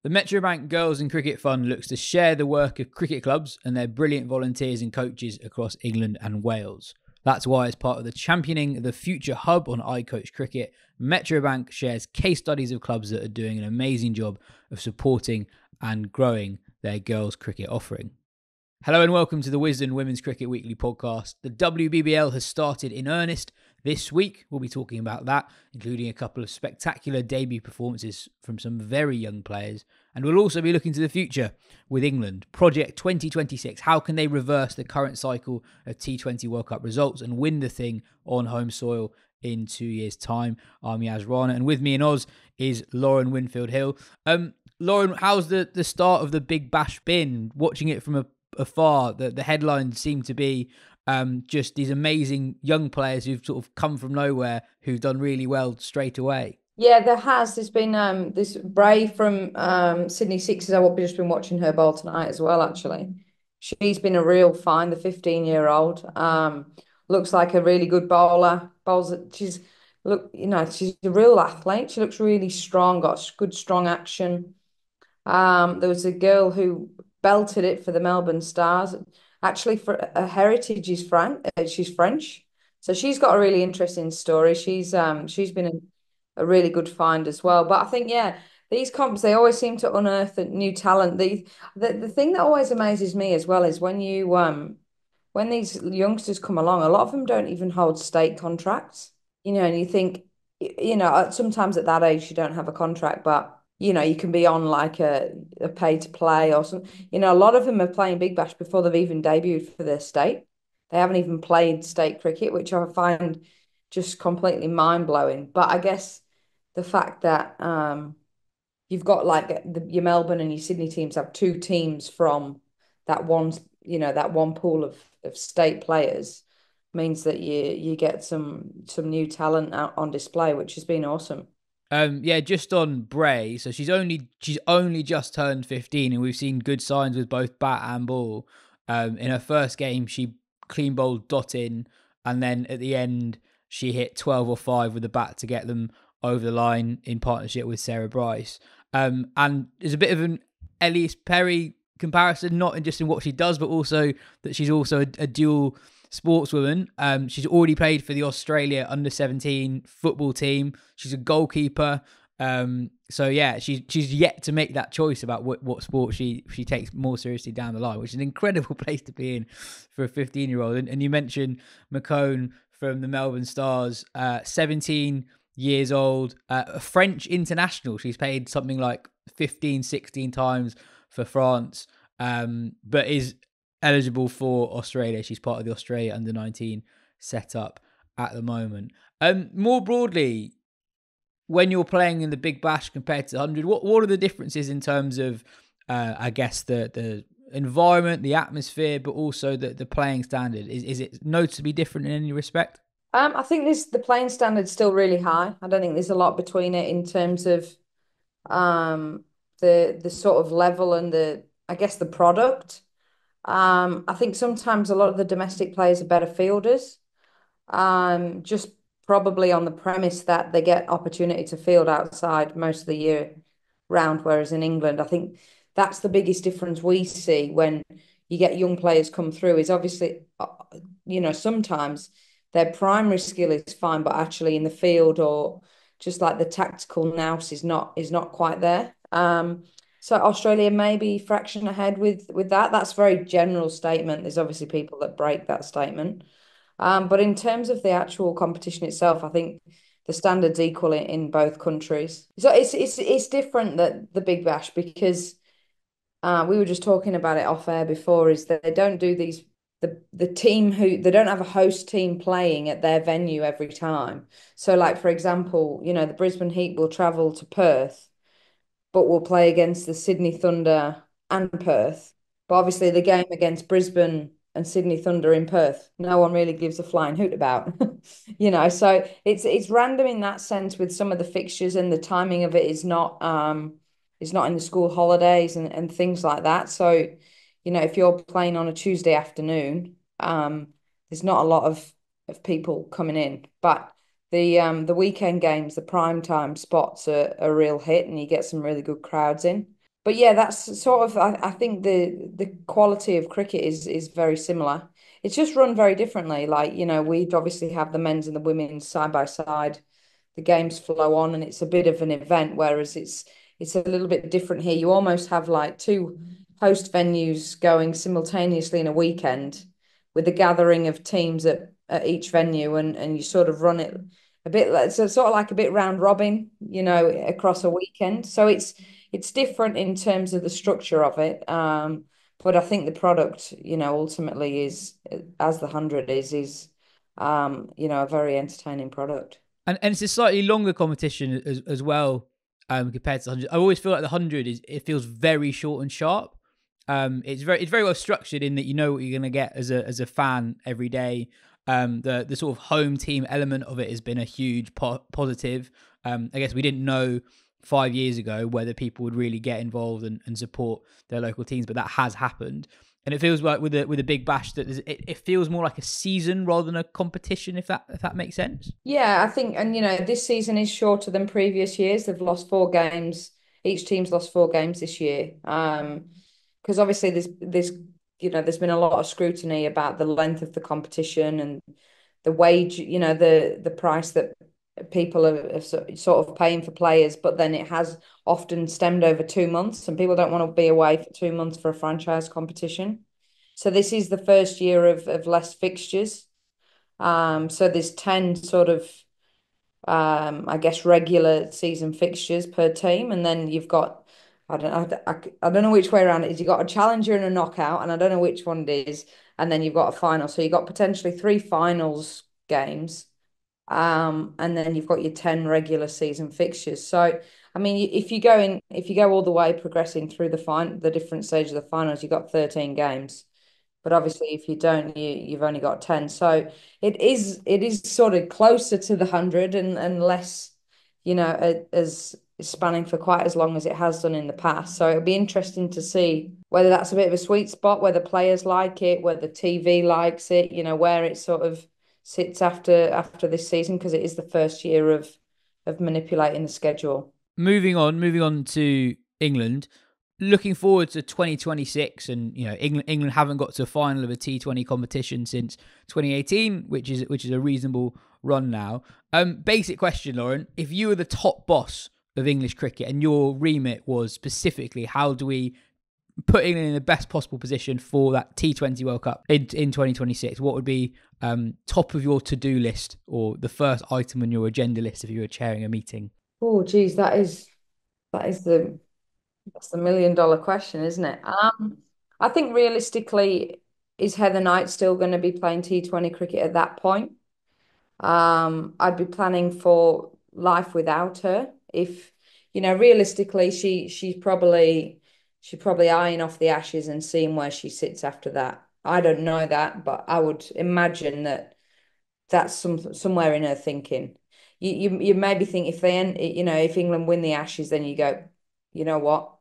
The Metrobank Girls in Cricket Fund looks to share the work of cricket clubs and their brilliant volunteers and coaches across England and Wales. That's why, as part of the Championing the Future Hub on iCoach Cricket, Metrobank shares case studies of clubs that are doing an amazing job of supporting and growing their girls' cricket offering. Hello and welcome to the Wisden Women's Cricket Weekly podcast. The WBBL has started in earnest. This week, we'll be talking about that, including a couple of spectacular debut performances from some very young players. And we'll also be looking to the future with England. Project 2026. How can they reverse the current cycle of T20 World Cup results and win the thing on home soil in 2 years' time? I'm Yas Rana, and with me in Oz is Lauren Winfield-Hill. Lauren, how's the start of the Big Bash been? Watching it from afar, the headlines seem to be just these amazing young players who've sort of come from nowhere, who've done really well straight away. Yeah, there has. There's been this Bray from Sydney Sixers. I've just been watching her bowl tonight as well, actually. She's been a real find, the 15-year-old. Looks like a really good bowler. She's a real athlete. She looks really strong, got good strong action. There was a girl who belted it for the Melbourne Stars. Actually, for her heritage is she's French. So she's got a really interesting story. She's been a really good find as well. But I think, yeah, these comps, they always seem to unearth a new talent. The thing that always amazes me as well is when these youngsters come along, a lot of them don't even hold state contracts. And you think, sometimes at that age you don't have a contract, but you can be on like a pay to play or something. A lot of them are playing Big Bash before they've even debuted for their state. They haven't even played state cricket, which I find just completely mind blowing. But I guess the fact that you've got like your Melbourne and your Sydney teams have two teams from that one, that one pool of state players means that you get some new talent out on display, which has been awesome. Yeah, just on Bray. So she's only just turned 15, and we've seen good signs with both bat and ball. In her first game, she clean bowled dot in, and then at the end, she hit 12 or 5 with the bat to get them over the line in partnership with Sarah Bryce. And there's a bit of an Elise Perry comparison, not in just in what she does, but also that she's also a dual sportswoman. She's already played for the Australia under-17 football team. She's a goalkeeper. So yeah, she's yet to make that choice about what sport she takes more seriously down the line, which is an incredible place to be in for a 15-year-old. And you mentioned McCone from the Melbourne Stars, 17 years old, a French international. She's played something like 15, 16 times for France, but is eligible for Australia. She's part of the Australia under-19 setup at the moment. More broadly, when you're playing in the Big Bash compared to the 100, what are the differences in terms of, I guess, the environment, the atmosphere, but also the playing standard? Is it noticeably different in any respect? I think the playing standard's still really high. I don't think there's a lot between it in terms of um the sort of level and the I guess the product. I think sometimes a lot of the domestic players are better fielders, just probably on the premise that they get opportunity to field outside most of the year round, whereas in England, I think that's the biggest difference we see when you get young players come through is obviously, sometimes their primary skill is fine, but actually in the field or just like the tactical nous is not quite there. So Australia may be fraction ahead with that. That's a very general statement. There's obviously people that break that statement. But in terms of the actual competition itself, I think the standards equal in both countries. So it's different that the Big Bash because we were just talking about it off air before, is that they don't do the team who they don't have a host team playing at their venue every time. So like for example, the Brisbane Heat will travel to Perth but will play against the Sydney Thunder and Perth. But obviously, the game against Brisbane and Sydney Thunder in Perth, no one really gives a flying hoot about. So it's random in that sense with some of the fixtures and the timing of it is not in the school holidays and things like that. So, if you're playing on a Tuesday afternoon, there's not a lot of people coming in. But the weekend games, the prime time spots are a real hit, and you get some really good crowds in. But yeah, that's sort of I think the quality of cricket is very similar. It's just run very differently. Like, we'd obviously have the men's and the women's side by side. The games flow on and it's a bit of an event, whereas it's a little bit different here. You almost have like two host venues going simultaneously in a weekend with a gathering of teams at each venue, and you sort of run it a bit like, so sort of like a bit round robin, across a weekend. So it's different in terms of the structure of it. But I think the product, ultimately is, as the 100 is a very entertaining product. And it's a slightly longer competition as well, compared to the 100. I always feel like the 100 it feels very short and sharp. It's very well structured in that you know what you're going to get as a fan every day. The sort of home team element of it has been a huge positive. I guess we didn't know 5 years ago whether people would really get involved and support their local teams, but that has happened. And it feels like with a big bash that it feels more like a season rather than a competition, if that makes sense. Yeah, I think, and this season is shorter than previous years. They've lost 4 games. Each team's lost 4 games this year. Because obviously there's been a lot of scrutiny about the length of the competition and the wage, the price that people are sort of paying for players, but then it has often stemmed over 2 months, and people don't want to be away for 2 months for a franchise competition. So this is the first year of less fixtures. So there's 10 sort of, I guess, regular season fixtures per team, and then you've got, I don't know which way around it is. You've got a challenger and a knockout, and I don't know which one it is, and then you've got a final. So you've got potentially 3 finals games, and then you've got your 10 regular season fixtures. So I mean, if you go all the way progressing through the different stages of the finals, you've got 13 games. But obviously, if you don't, you've only got 10. So it is sort of closer to the 100 and less, as spanning for quite as long as it has done in the past. So it'll be interesting to see whether that's a bit of a sweet spot, whether players like it, whether TV likes it, where it sort of sits after this season, because it is the first year of manipulating the schedule. Moving on to England. Looking forward to 2026, and England haven't got to a final of a T20 competition since 2018, which is a reasonable run now. Basic question, Lauren: if you were the top boss of English cricket and your remit was specifically how do we put England in the best possible position for that T20 World Cup in 2026, what would be top of your to-do list or the first item on your agenda list if you were chairing a meeting? Oh, geez, that is the $1 million question, isn't it? I think realistically, is Heather Knight still going to be playing T20 cricket at that point? I'd be planning for life without her. If, realistically, she's probably eyeing off the Ashes and seeing where she sits after that. I don't know that, but I would imagine that that's somewhere in her thinking. You maybe think if if England win the Ashes, then you go, you know what?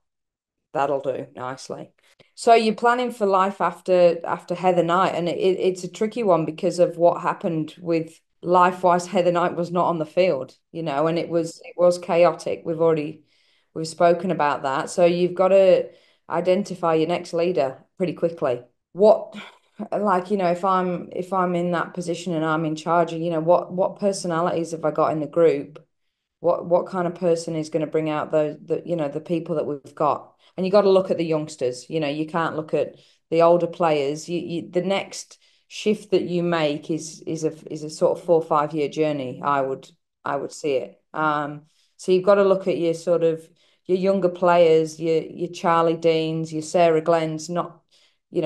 That'll do nicely. So you're planning for life after Heather Knight, and it's a tricky one because of what happened with life whilst Heather Knight was not on the field, and it was chaotic. We've spoken about that. So you've got to identify your next leader pretty quickly. What like, if I'm in that position and I'm in charge, what personalities have I got in the group? What kind of person is going to bring out the people that we've got? And you got to look at the youngsters. You can't look at the older players. The next shift that you make is a sort of 4 or 5 year journey. I would see it. So you've got to look at your sort of your younger players, your Charlie Deans, your Sarah Glenn's. Not,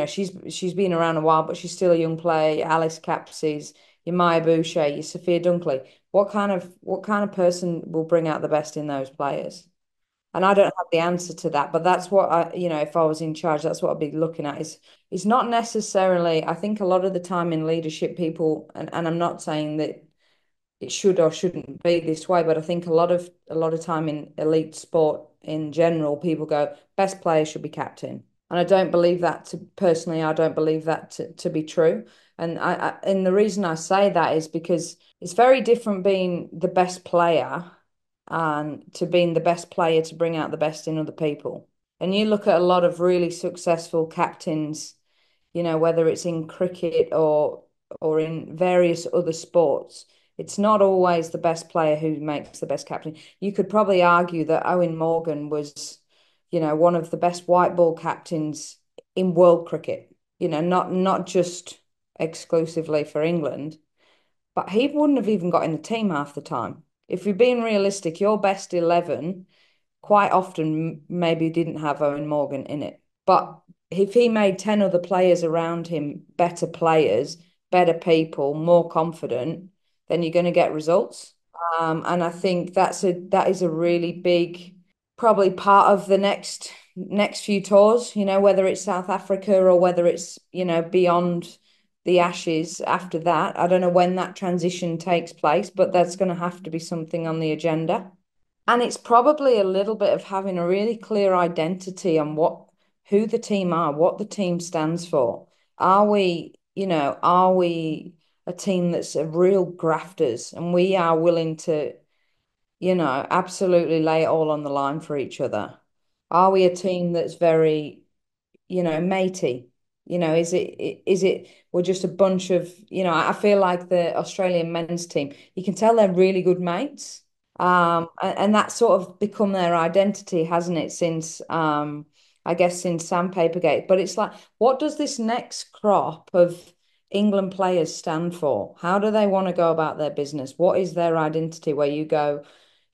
she's been around a while, but she's still a young player. Alice Capsies, your Maya Boucher, your Sophia Dunkley. What kind of person will bring out the best in those players? And I don't have the answer to that, but that's what if I was in charge, that's what I'd be looking at. Is not necessarily, I think a lot of the time in leadership, people, and I'm not saying that it should or shouldn't be this way, but I think a lot of time in elite sport in general, people go, best player should be captain. And I don't believe that personally, I don't believe that to be true. And the reason I say that is because it's very different being the best player and to being the best player to bring out the best in other people. And you look at a lot of really successful captains, whether it's in cricket or in various other sports, it's not always the best player who makes the best captain. You could probably argue that Owen Morgan was, one of the best white ball captains in world cricket, not just exclusively for England, but he wouldn't have even got in the team half the time. If you're being realistic, your best 11 quite often maybe didn't have Owen Morgan in it. But if he made 10 other players around him better players, better people, more confident, then you're going to get results. And I think that is a really big, probably part of the next few tours, whether it's South Africa or whether it's, beyond the Ashes after that. I don't know when that transition takes place, but that's going to have to be something on the agenda. And it's probably a little bit of having a really clear identity on who the team are, what the team stands for. Are we a team that's a real grafters and we are willing to, absolutely lay it all on the line for each other? Are we a team that's very, matey? Is it we're just a bunch of, I feel like the Australian men's team, you can tell they're really good mates. And that's sort of become their identity, hasn't it, since I guess since Sandpapergate. But it's like, what does this next crop of England players stand for? How do they want to go about their business? What is their identity where you go,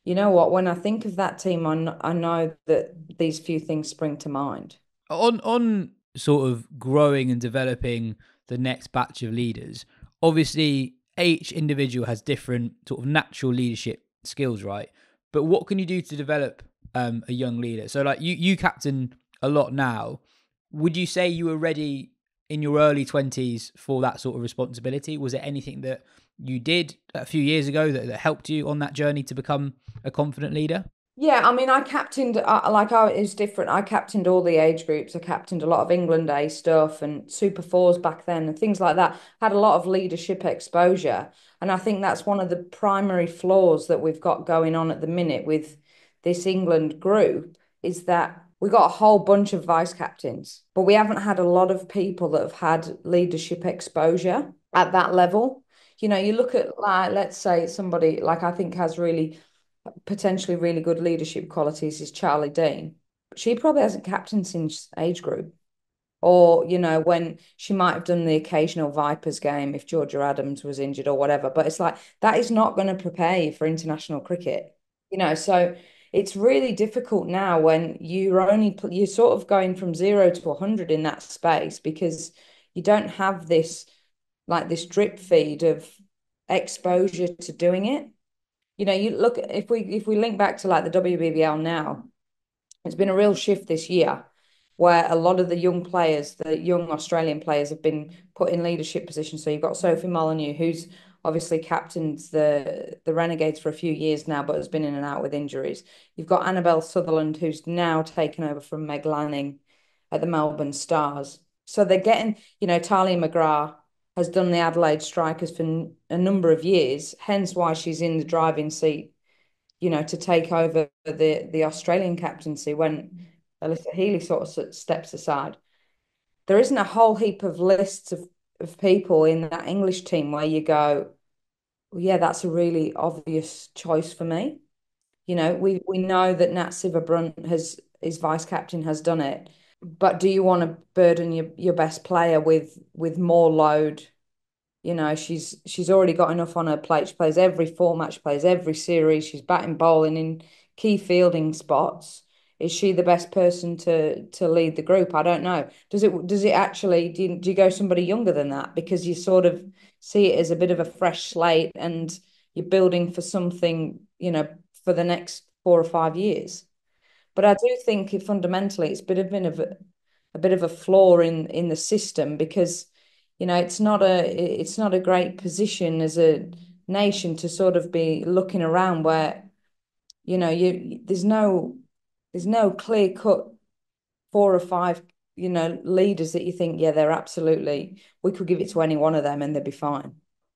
you know what, when I think of that team, I know that these few things spring to mind. On sort of growing and developing the next batch of leaders, obviously each individual has different sort of natural leadership skills, right? But what can you do to develop a young leader? So like you captain a lot now. Would you say you were ready in your early 20s for that sort of responsibility? Was there anything that you did a few years ago that helped you on that journey to become a confident leader? Yeah, I mean, I captained like I it's different. I captained all the age groups. I captained a lot of England A stuff and Super Fours back then and things like that. Had a lot of leadership exposure, and I think that's one of the primary flaws that we've got going on at the minute with this England group is that we got a whole bunch of vice captains, but we haven't had a lot of people that have had leadership exposure at that level. You look at like let's say somebody like I think has really potentially really good leadership qualities is Charlie Dean. She probably hasn't captained since age group. Or, when she might have done the occasional Vipers game if Georgia Adams was injured or whatever. But it's like that is not going to prepare you for international cricket. So it's really difficult now when you're sort of going from 0 to 100 in that space because you don't have this drip feed of exposure to doing it. You look if we link back to like the WBBL now, it's been a real shift this year where a lot of the young players, the young Australian players, have been put in leadership positions. So you've got Sophie Molyneux, who's obviously captained the Renegades for a few years now, but has been in and out with injuries. You've got Annabelle Sutherland, who's now taken over from Meg Lanning at the Melbourne Stars. So they're getting, Talia McGrath has done the Adelaide Strikers for a number of years, hence why she's in the driving seat, to take over the Australian captaincy when Alyssa Healy sort of steps aside. There isn't a whole heap of lists of people in that English team where you go, well, yeah, that's a really obvious choice for me. We know that Nat Sciver-Brunt his vice captain has done it, but do you want to burden your best player with more load? She's already got enough on her plate. She plays every format, she plays every series, she's batting, bowling in key fielding spots. Is she the best person to lead the group? I don't know. Does it actually do you go somebody younger than that? Because you sort of see it as a bit of a fresh slate and you're building for something, for the next 4 or 5 years. But I do think fundamentally it's a bit of a flaw in the system because it's not a great position as a nation to sort of be looking around where there's no clear cut 4 or 5 leaders that you think, yeah, they're absolutely, we could give it to any one of them and they'd be fine.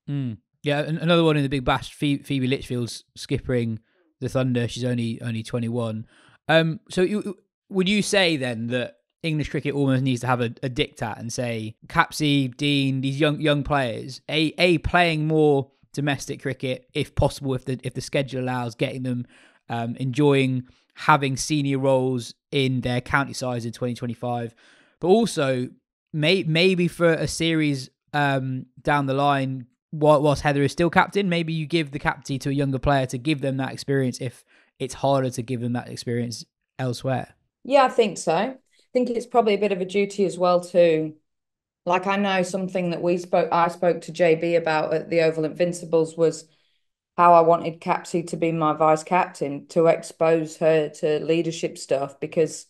Mm. Yeah, another one in the Big Bash, Phoebe Litchfield's skippering the Thunder. She's only 21. So would you say then that English cricket almost needs to have a diktat and say Capsy, Dean, these young players, a playing more domestic cricket if possible, if the schedule allows, getting them enjoying having senior roles in their county sides in 2025, but also maybe for a series down the line, whilst Heather is still captain, maybe you give the captaincy to a younger player to give them that experience if it's harder to give them that experience elsewhere. Yeah, I think so. I think it's probably a bit of a duty as well to, like, I know something that I spoke to JB about at the Oval Invincibles was how I wanted Capsy to be my vice captain to expose her to leadership stuff because,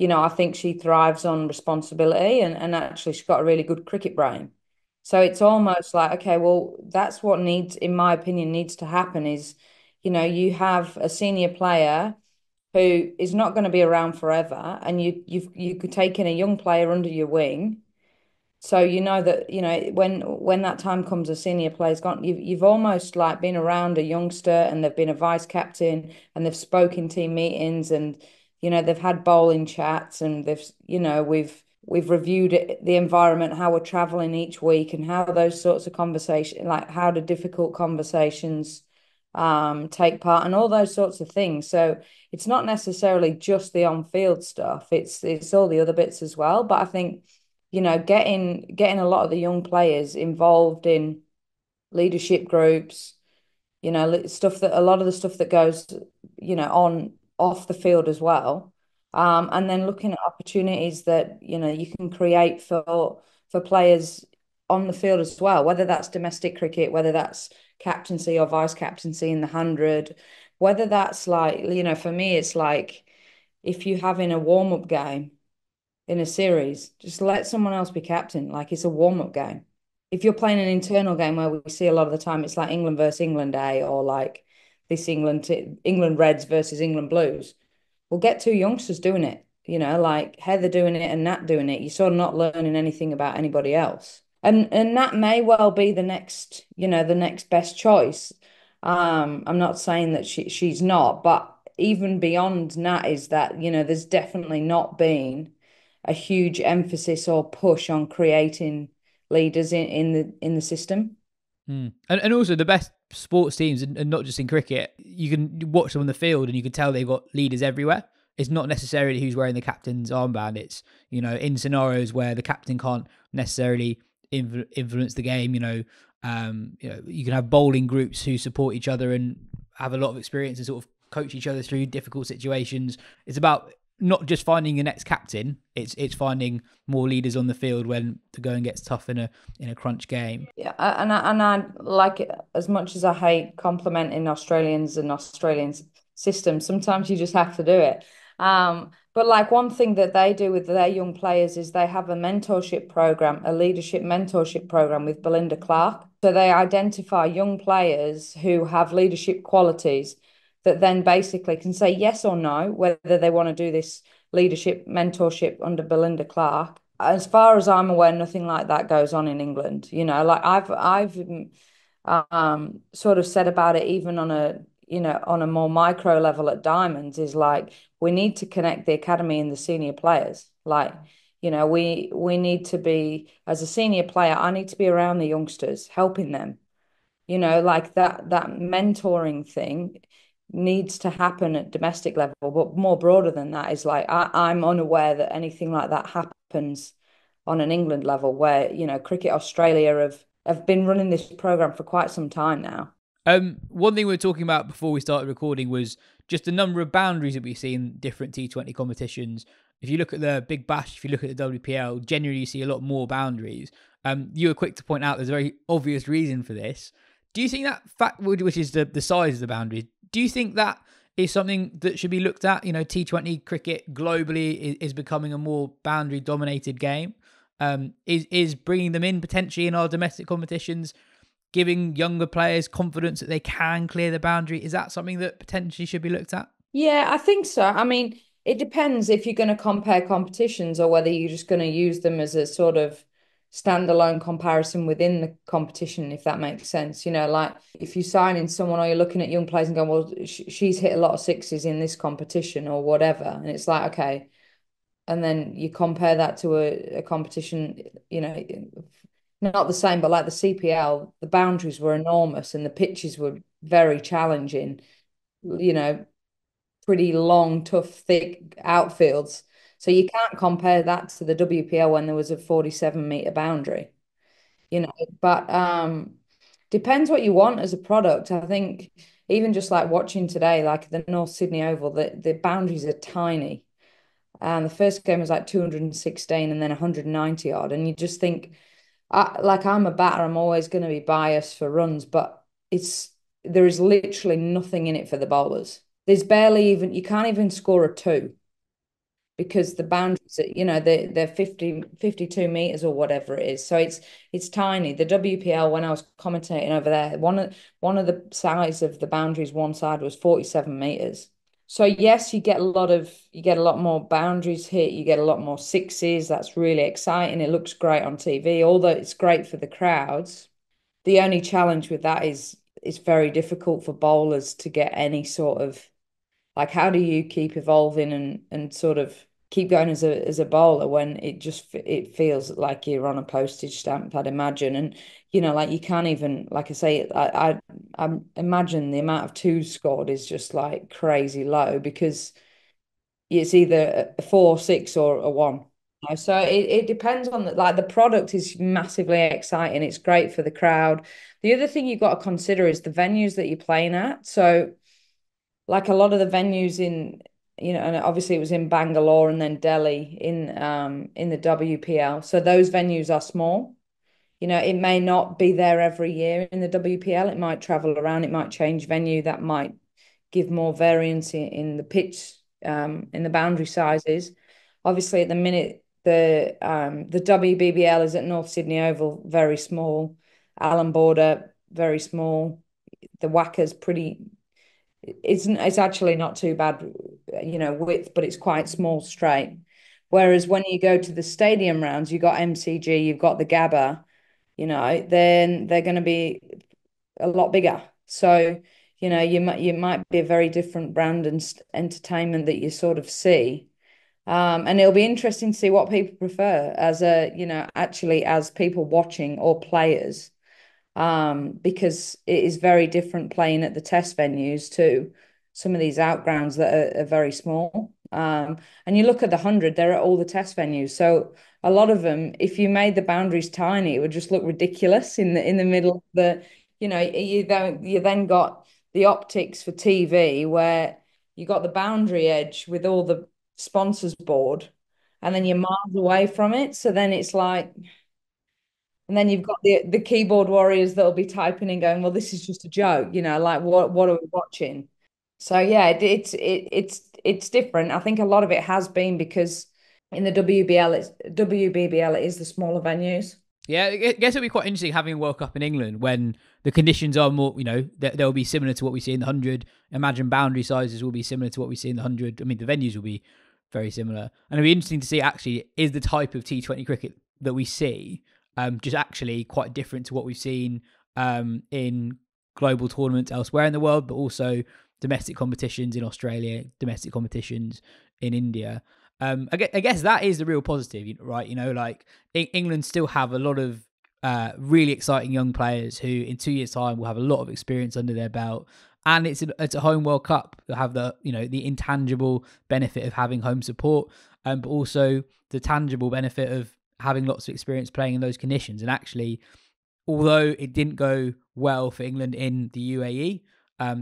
I think she thrives on responsibility and actually she's got a really good cricket brain. So it's almost like, okay, well, that's what needs, in my opinion, needs to happen is, you have a senior player who is not going to be around forever, and you could take in a young player under your wing. So you know that, when that time comes, a senior player's gone, you've almost like been around a youngster and they've been a vice captain and they've spoken team meetings and they've had bowling chats and we've reviewed the environment, how we're traveling each week and how those sorts of conversations, like how do difficult conversations take part and all those sorts of things. So it's not necessarily just the on-field stuff. It's all the other bits as well. But I think, getting a lot of the young players involved in leadership groups, stuff that a lot of the stuff that goes, on off the field as well. And then looking at opportunities that, you can create for players on the field as well, whether that's domestic cricket, whether that's captaincy or vice captaincy in the 100, whether that's like, for me, it's like if you're having a warm-up game in a series, just let someone else be captain. Like it's a warm-up game. If you're playing an internal game where we see a lot of the time, it's like England versus England Day or like this England Reds versus England Blues. We'll get two youngsters doing it, like Heather doing it and Nat doing it. You're sort of not learning anything about anybody else. And that may well be the next best choice. I'm not saying that she's not, but even beyond Nat is that, there's definitely not been a huge emphasis or push on creating leaders in the system. And also the best sports teams, and not just in cricket, you can watch them on the field and you can tell they've got leaders everywhere. It's not necessarily who's wearing the captain's armband. It's, in scenarios where the captain can't necessarily influence the game, you can have bowling groups who support each other and have a lot of experience and sort of coach each other through difficult situations. It's about not just finding your next captain, it's finding more leaders on the field when the going gets tough in a crunch game. Yeah, and I like it as much as I hate complimenting Australians and Australians system. Sometimes you just have to do it. But like one thing that they do with their young players is they have a mentorship program, a leadership mentorship program with Belinda Clark. So they identify young players who have leadership qualities that then basically can say yes or no whether they want to do this leadership mentorship under Belinda Clark. As far as I'm aware, nothing like that goes on in England. Like I've sort of said about it even on a more micro level at Diamonds is like we need to connect the academy and the senior players. Like, we need to be, as a senior player, I need to be around the youngsters, helping them. Like that mentoring thing needs to happen at domestic level, but more broader than that is like I'm unaware that anything like that happens on an England level where, Cricket Australia have been running this program for quite some time now. One thing we were talking about before we started recording was just the number of boundaries that we see in different T20 competitions. If you look at the Big Bash, if you look at the WPL, generally you see a lot more boundaries. You were quick to point out there's a very obvious reason for this. Do you think that fact, which is the size of the boundaries, do you think that is something that should be looked at? T20 cricket globally is becoming a more boundary dominated game. Is bringing them in potentially in our domestic competitions, giving younger players confidence that they can clear the boundary? Is that something that potentially should be looked at? Yeah, I think so. I mean, it depends if you're going to compare competitions or whether you're just going to use them as a sort of standalone comparison within the competition, if that makes sense. Like if you sign in someone or you're looking at young players and go, well, she's hit a lot of sixes in this competition or whatever. And it's like, okay, and then you compare that to a competition, you know, not the same, but like the CPL, the boundaries were enormous and the pitches were very challenging, you know, pretty long, tough, thick outfields. So you can't compare that to the WPL when there was a 47-meter boundary, you know. But depends what you want as a product. I think even just like watching today, like the North Sydney Oval, the boundaries are tiny. And the first game was like 216 and then 190 odd. And you just think, like I'm a batter, I'm always going to be biased for runs, but it's there is literally nothing in it for the bowlers. There's barely even, you can't even score a two because the boundaries, you know, they're 50, 52 meters or whatever it is. So it's tiny. The WPL, when I was commentating over there, one of the sides of the boundaries, one side was 47 meters. So yes, you get a lot more boundaries hit, you get a lot more sixes. That's really exciting. It looks great on TV, although it's great for the crowds. The only challenge with that is it's very difficult for bowlers to get any sort of, like, how do you keep evolving and sort of keep going as a bowler when it feels like you're on a postage stamp, I'd imagine. And you know, like you can't even, like I say, I imagine the amount of twos scored is just like crazy low because it's either a four, six, or a one. So it depends on the product is massively exciting. It's great for the crowd. The other thing you've got to consider is the venues that you're playing at. So like a lot of the venues in, you know, and obviously it was in Bangalore and then Delhi in the WPL. So those venues are small. You know, it may not be there every year in the WPL. It might travel around, it might change venue, that might give more variance in the pitch, in the boundary sizes. Obviously, at the minute, the WBBL is at North Sydney Oval, very small. Allen Border, very small. The Wacker's pretty, it's actually not too bad, you know, width, but it's quite small straight. Whereas when you go to the stadium rounds, you've got MCG, you've got the Gabba, you know, then they're going to be a lot bigger. So, you know, you might be a very different brand and entertainment that you sort of see. And it'll be interesting to see what people prefer as a, you know, actually as people watching or players, because it is very different playing at the test venues to some of these outgrounds that are very small. And you look at the 100, they're at all the test venues. So a lot of them, if you made the boundaries tiny, it would just look ridiculous in the middle of the, you know, you then got the optics for TV where you got the boundary edge with all the sponsors board, and then you're miles away from it. So then it's like, and then you've got the keyboard warriors that'll be typing and going, well, this is just a joke, you know, like what are we watching? So yeah, it's different. I think a lot of it has been because in the WBBL it is the smaller venues. Yeah, I guess it'll be quite interesting having a World Cup in England when the conditions are more, you know, they'll be similar to what we see in the 100. Imagine boundary sizes will be similar to what we see in the 100. I mean, the venues will be very similar. And it'll be interesting to see actually is the type of T20 cricket that we see just actually quite different to what we've seen in global tournaments elsewhere in the world, but also domestic competitions in Australia, domestic competitions in India. I guess that is the real positive, right? You know, like England still have a lot of really exciting young players who, in 2 years' time, will have a lot of experience under their belt, and it's a home World Cup. They'll have the, you know, the intangible benefit of having home support, but also the tangible benefit of having lots of experience playing in those conditions. And actually, although it didn't go well for England in the UAE,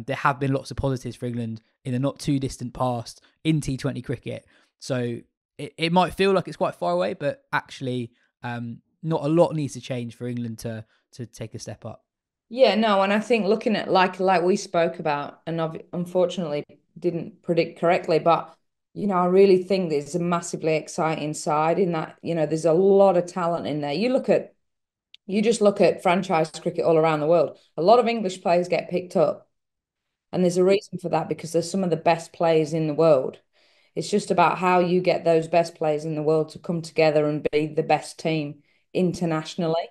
there have been lots of positives for England in the not too distant past in T20 cricket. So it might feel like it's quite far away, but actually, not a lot needs to change for England to take a step up. Yeah, no, and I think looking at like we spoke about, and unfortunately didn't predict correctly, but you know, I really think there's a massively exciting side in that, you know, there's a lot of talent in there. You just look at franchise cricket all around the world. A lot of English players get picked up, and there's a reason for that because they're some of the best players in the world. It's just about how you get those best players in the world to come together and be the best team internationally.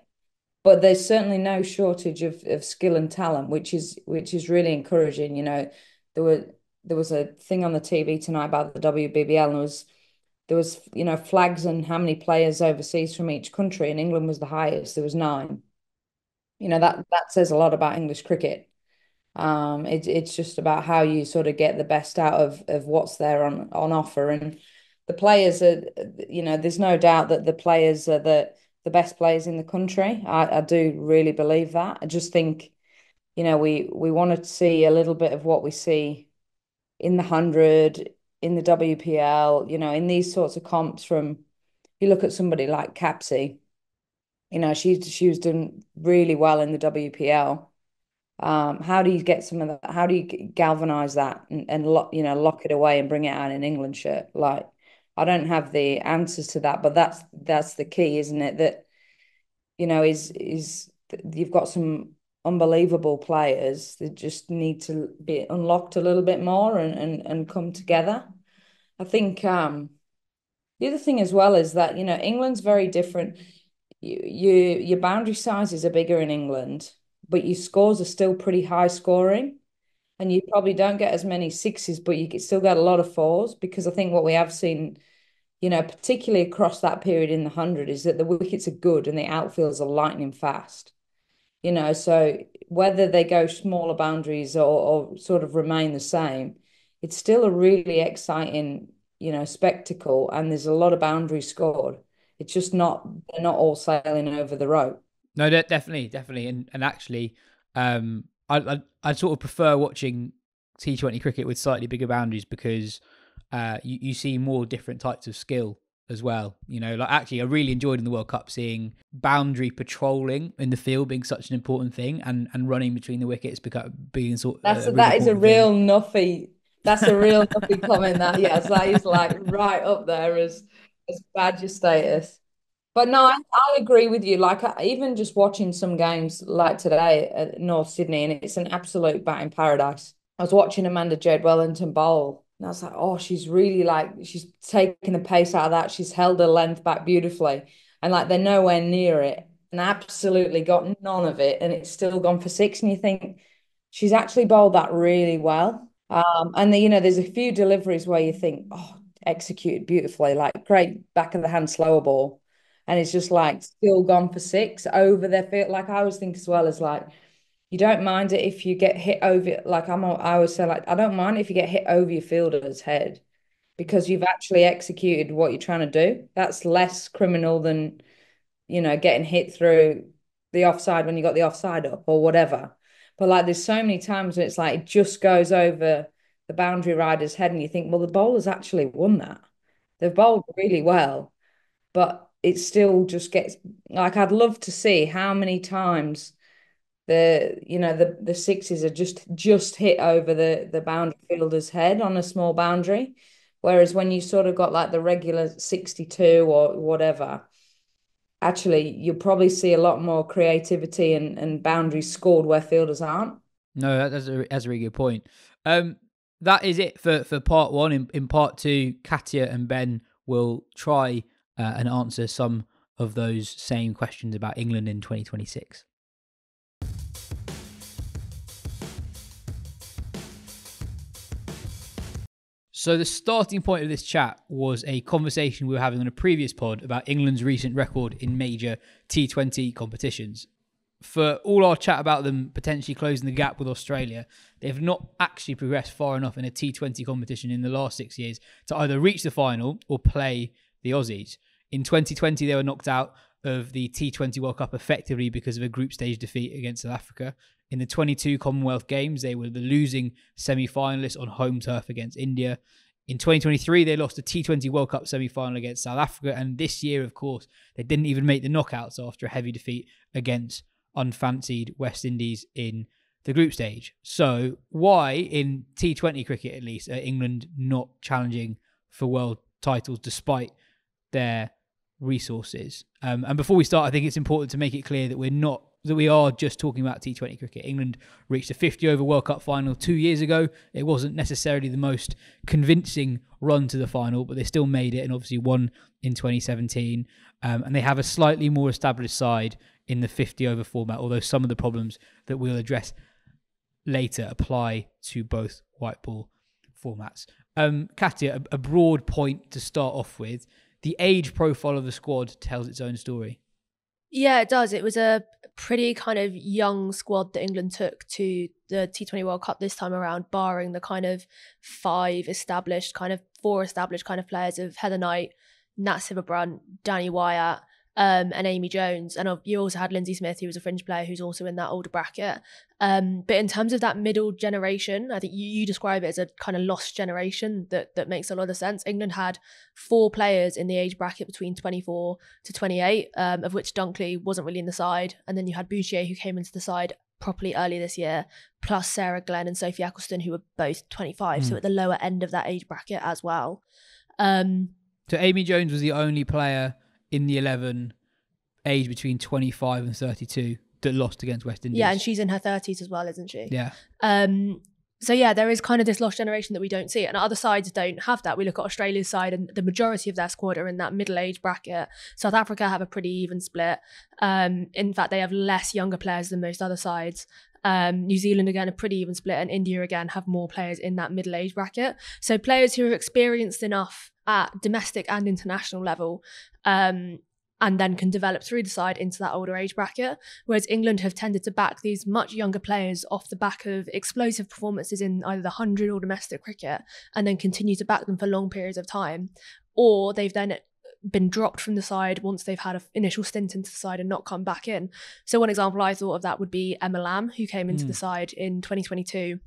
But there's certainly no shortage of skill and talent, which is really encouraging. You know, there were there was a thing on the TV tonight about the WBBL, and there was, flags and how many players overseas from each country, and England was the highest. There was 9. That says a lot about English cricket. It's just about how you sort of get the best out of what's there on offer, and the players are, there's no doubt that the players are the best players in the country. I do really believe that. I just think, we want to see a little bit of what we see in the 100, in the WPL, in these sorts of comps. From You look at somebody like Capsey, she was doing really well in the WPL. How do you get some of that? How do you galvanize that and lock it away and bring it out in England shirt? Like, I don't have the answers to that, but that's the key, isn't it? That, is you've got some unbelievable players that just need to be unlocked a little bit more and come together. I think the other thing as well is that, England's very different. Your boundary sizes are bigger in England, but your scores are still pretty high scoring. And you probably don't get as many sixes, but you still get a lot of fours, because I think what we have seen, particularly across that period in the 100, is that the wickets are good and the outfields are lightning fast. So whether they go smaller boundaries or sort of remain the same, it's still a really exciting, spectacle, and there's a lot of boundaries scored. It's just not, they're not all sailing over the rope. No, definitely, and actually, I sort of prefer watching T20 cricket with slightly bigger boundaries, because you see more different types of skill as well. Like, actually, I really enjoyed in the World Cup seeing boundary patrolling in the field being such an important thing, and running between the wickets being sort of a really That is a important thing. real nuffy. That's a real nuffy comment. That, yes, that is like right up there as badger status. But no, I agree with you. Like, even just watching some games like today at North Sydney, and it's an absolute batting paradise. I was watching Amanda Jade Wellington bowl, and I was like, oh, she's really, like, she's taking the pace out of that. She's held her length back beautifully, and like they're nowhere near it, and absolutely got none of it, and it's still gone for 6. And you think she's actually bowled that really well. And there's a few deliveries where you think, oh, executed beautifully, like great back of the hand slower ball, and it's just like still gone for 6 over their field. Like, I always think as well as, like, you don't mind it if you get hit over. Like, I always say, like, I don't mind if you get hit over your fielder's head, because you've actually executed what you're trying to do. That's less criminal than, getting hit through the offside when you got the offside up or whatever. But like, there's so many times where it's like it just goes over the boundary rider's head, and you think, well, the bowler's actually won that. They've bowled really well, but it still just gets, like, I'd love to see how many times the sixes are just hit over the boundary fielder's head on a small boundary. Whereas when you sort of got like the regular 62 or whatever, actually you'll probably see a lot more creativity and boundaries scored where fielders aren't. No, that's a really good point. That is it for part one. In part two, Katya and Ben will try and answer some of those same questions about England in 2026. So the starting point of this chat was a conversation we were having on a previous pod about England's recent record in major T20 competitions. For all our chat about them potentially closing the gap with Australia, they have not actually progressed far enough in a T20 competition in the last 6 years to either reach the final or play the Aussies. In 2020, they were knocked out of the T20 World Cup effectively because of a group stage defeat against South Africa. In the 22 Commonwealth Games, they were the losing semi-finalists on home turf against India. In 2023, they lost the T20 World Cup semi-final against South Africa. And this year, of course, they didn't even make the knockouts after a heavy defeat against unfancied West Indies in the group stage. So why, in T20 cricket at least, are England not challenging for world titles despite their resources? And before we start, I think it's important to make it clear that we are just talking about T20 cricket. England reached a 50-over World Cup final 2 years ago. It wasn't necessarily the most convincing run to the final, but they still made it and obviously won in 2017. And they have a slightly more established side in the 50-over format, although some of the problems that we'll address later apply to both white ball formats. Katya, a broad point to start off with. The age profile of the squad tells its own story. Yeah, it does. It was a pretty kind of young squad that England took to the T20 World Cup this time around, barring the kind of four established kind of players of Heather Knight, Nat Sciver-Brunt, Danny Wyatt, and Amy Jones. And you also had Lindsay Smith, who was a fringe player who's also in that older bracket. But in terms of that middle generation, I think you describe it as a kind of lost generation that makes a lot of sense. England had 4 players in the age bracket between 24 to 28, of which Dunkley wasn't really in the side. And then you had Bouchier, who came into the side properly early this year, plus Sarah Glenn and Sophie Eccleston, who were both 25, so at the lower end of that age bracket as well. So Amy Jones was the only player in the 11 aged between 25 and 32 that lost against West Indies. Yeah, and she's in her 30s as well, isn't she? Yeah. So yeah, there is kind of this lost generation that we don't see. And other sides don't have that. We look at Australia's side and the majority of their squad are in that middle age bracket. South Africa have a pretty even split. In fact, they have less younger players than most other sides. New Zealand, again, a pretty even split. And India, again, have more players in that middle age bracket. So players who are experienced enough at domestic and international level, and then can develop through the side into that older age bracket. Whereas England have tended to back these much younger players off the back of explosive performances in either the 100 or domestic cricket, and then continue to back them for long periods of time. Or they've then been dropped from the side once they've had an initial stint into the side and not come back in. So one example I thought of that would be Emma Lamb, who came into the side in 2022.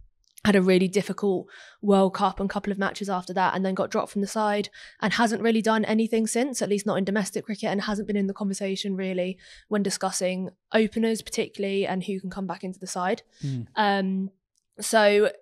Had a really difficult World Cup and couple of matches after that, and then got dropped from the side and hasn't really done anything since, at least not in domestic cricket, and hasn't been in the conversation really when discussing openers particularly and who can come back into the side. So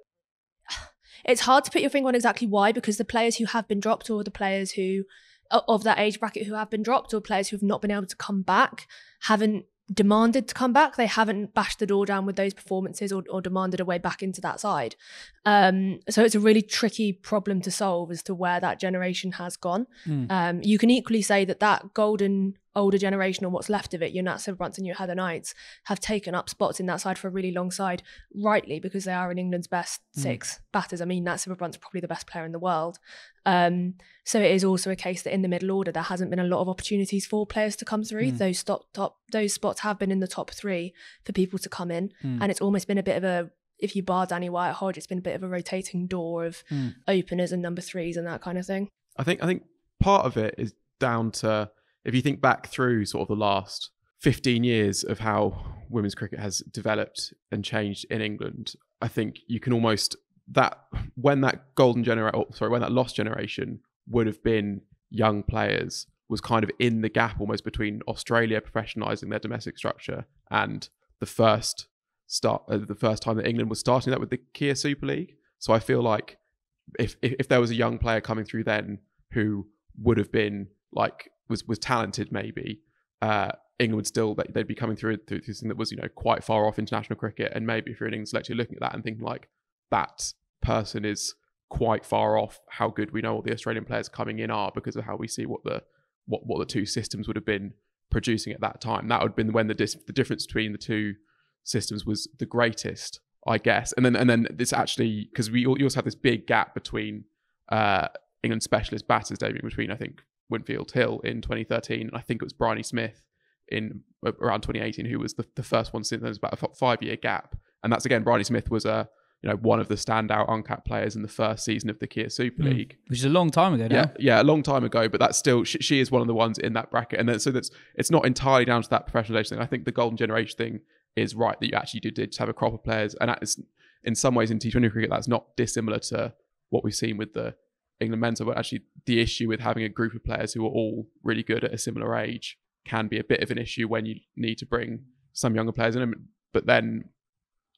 it's hard to put your finger on exactly why, because the players who have been dropped, or the players who of that age bracket who have been dropped, or players who have not been able to come back, haven't demanded to come back. They haven't bashed the door down with those performances or demanded a way back into that side. So it's a really tricky problem to solve as to where that generation has gone. You can equally say that golden older generation, or what's left of it, your Nat Sciver-Brunt and your Heather Knights, have taken up spots in that side for a really long side, rightly, because they are in England's best 6 batters. I mean, Nat Sciver-Brunt's probably the best player in the world. So it is also a case that in the middle order, there hasn't been a lot of opportunities for players to come through. Those spots have been in the top 3 for people to come in. And it's almost been a bit of a, if you bar Danny Wyatt Hodge, it's been a bit of a rotating door of openers and number 3s and that kind of thing. I think part of it is down to, if you think back through sort of the last 15 years of how women's cricket has developed and changed in England, I think you can almost, when that lost generation would have been young players, was kind of in the gap almost between Australia professionalising their domestic structure and the first time that England was starting that with the Kia Super League. So I feel like if there was a young player coming through then who would have been like, was talented maybe, England would still, they'd be coming through this thing that was, quite far off international cricket. And maybe if you're an England selector, you're looking at that and thinking like, that person is quite far off how good we know all the Australian players coming in are, because of how we see what the 2 systems would have been producing at that time. That would have been when the difference between the 2 systems was the greatest, I guess. And then this actually, because we also have this big gap between England specialist batters debuting between, I think, Winfield-Hill in 2013, and I think it was Bryony Smith in around 2018, who was the first one since. There was about a 5-year gap, and that's, again, Bryony Smith was one of the standout uncapped players in the first season of the Kia Super League, which is a long time ago now. Yeah, a long time ago, but that's still, she is one of the ones in that bracket. And then it's not entirely down to that professionalisation thing. I think the golden generation thing is right, that you actually did have a crop of players, and that is, in some ways in T20 cricket, that's not dissimilar to what we've seen with the England men's. But actually, the issue with having a group of players who are all really good at a similar age can be a bit of an issue when you need to bring some younger players in. But then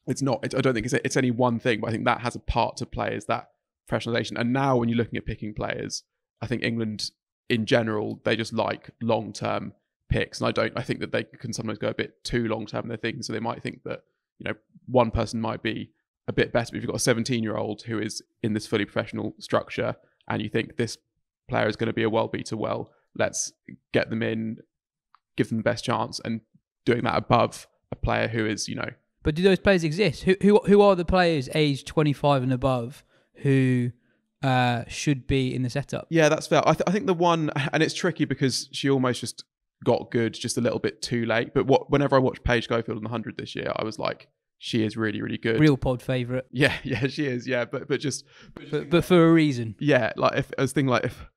it's not, I don't think it's any one thing, but I think that has a part to play, is that professionalisation. And now when you're looking at picking players, I think England in general, they just like long-term picks. And I think that they can sometimes go a bit too long-term in their thinking. So they might think that, one person might be a bit better. But if you've got a 17-year-old who is in this fully professional structure, and you think this player is going to be a world beater, well, let's get them in, give them the best chance, and doing that above a player who is, But do those players exist? Who are the players aged 25 and above who should be in the setup. Yeah, that's fair. I think the one, and it's tricky because she almost just got good just a little bit too late. But whenever I watched Paige Schofield on the 100 this year, I was like, she is really, really good. Real pod favourite. Yeah, she is. Yeah, but for a reason. Yeah, like if I was thinking like if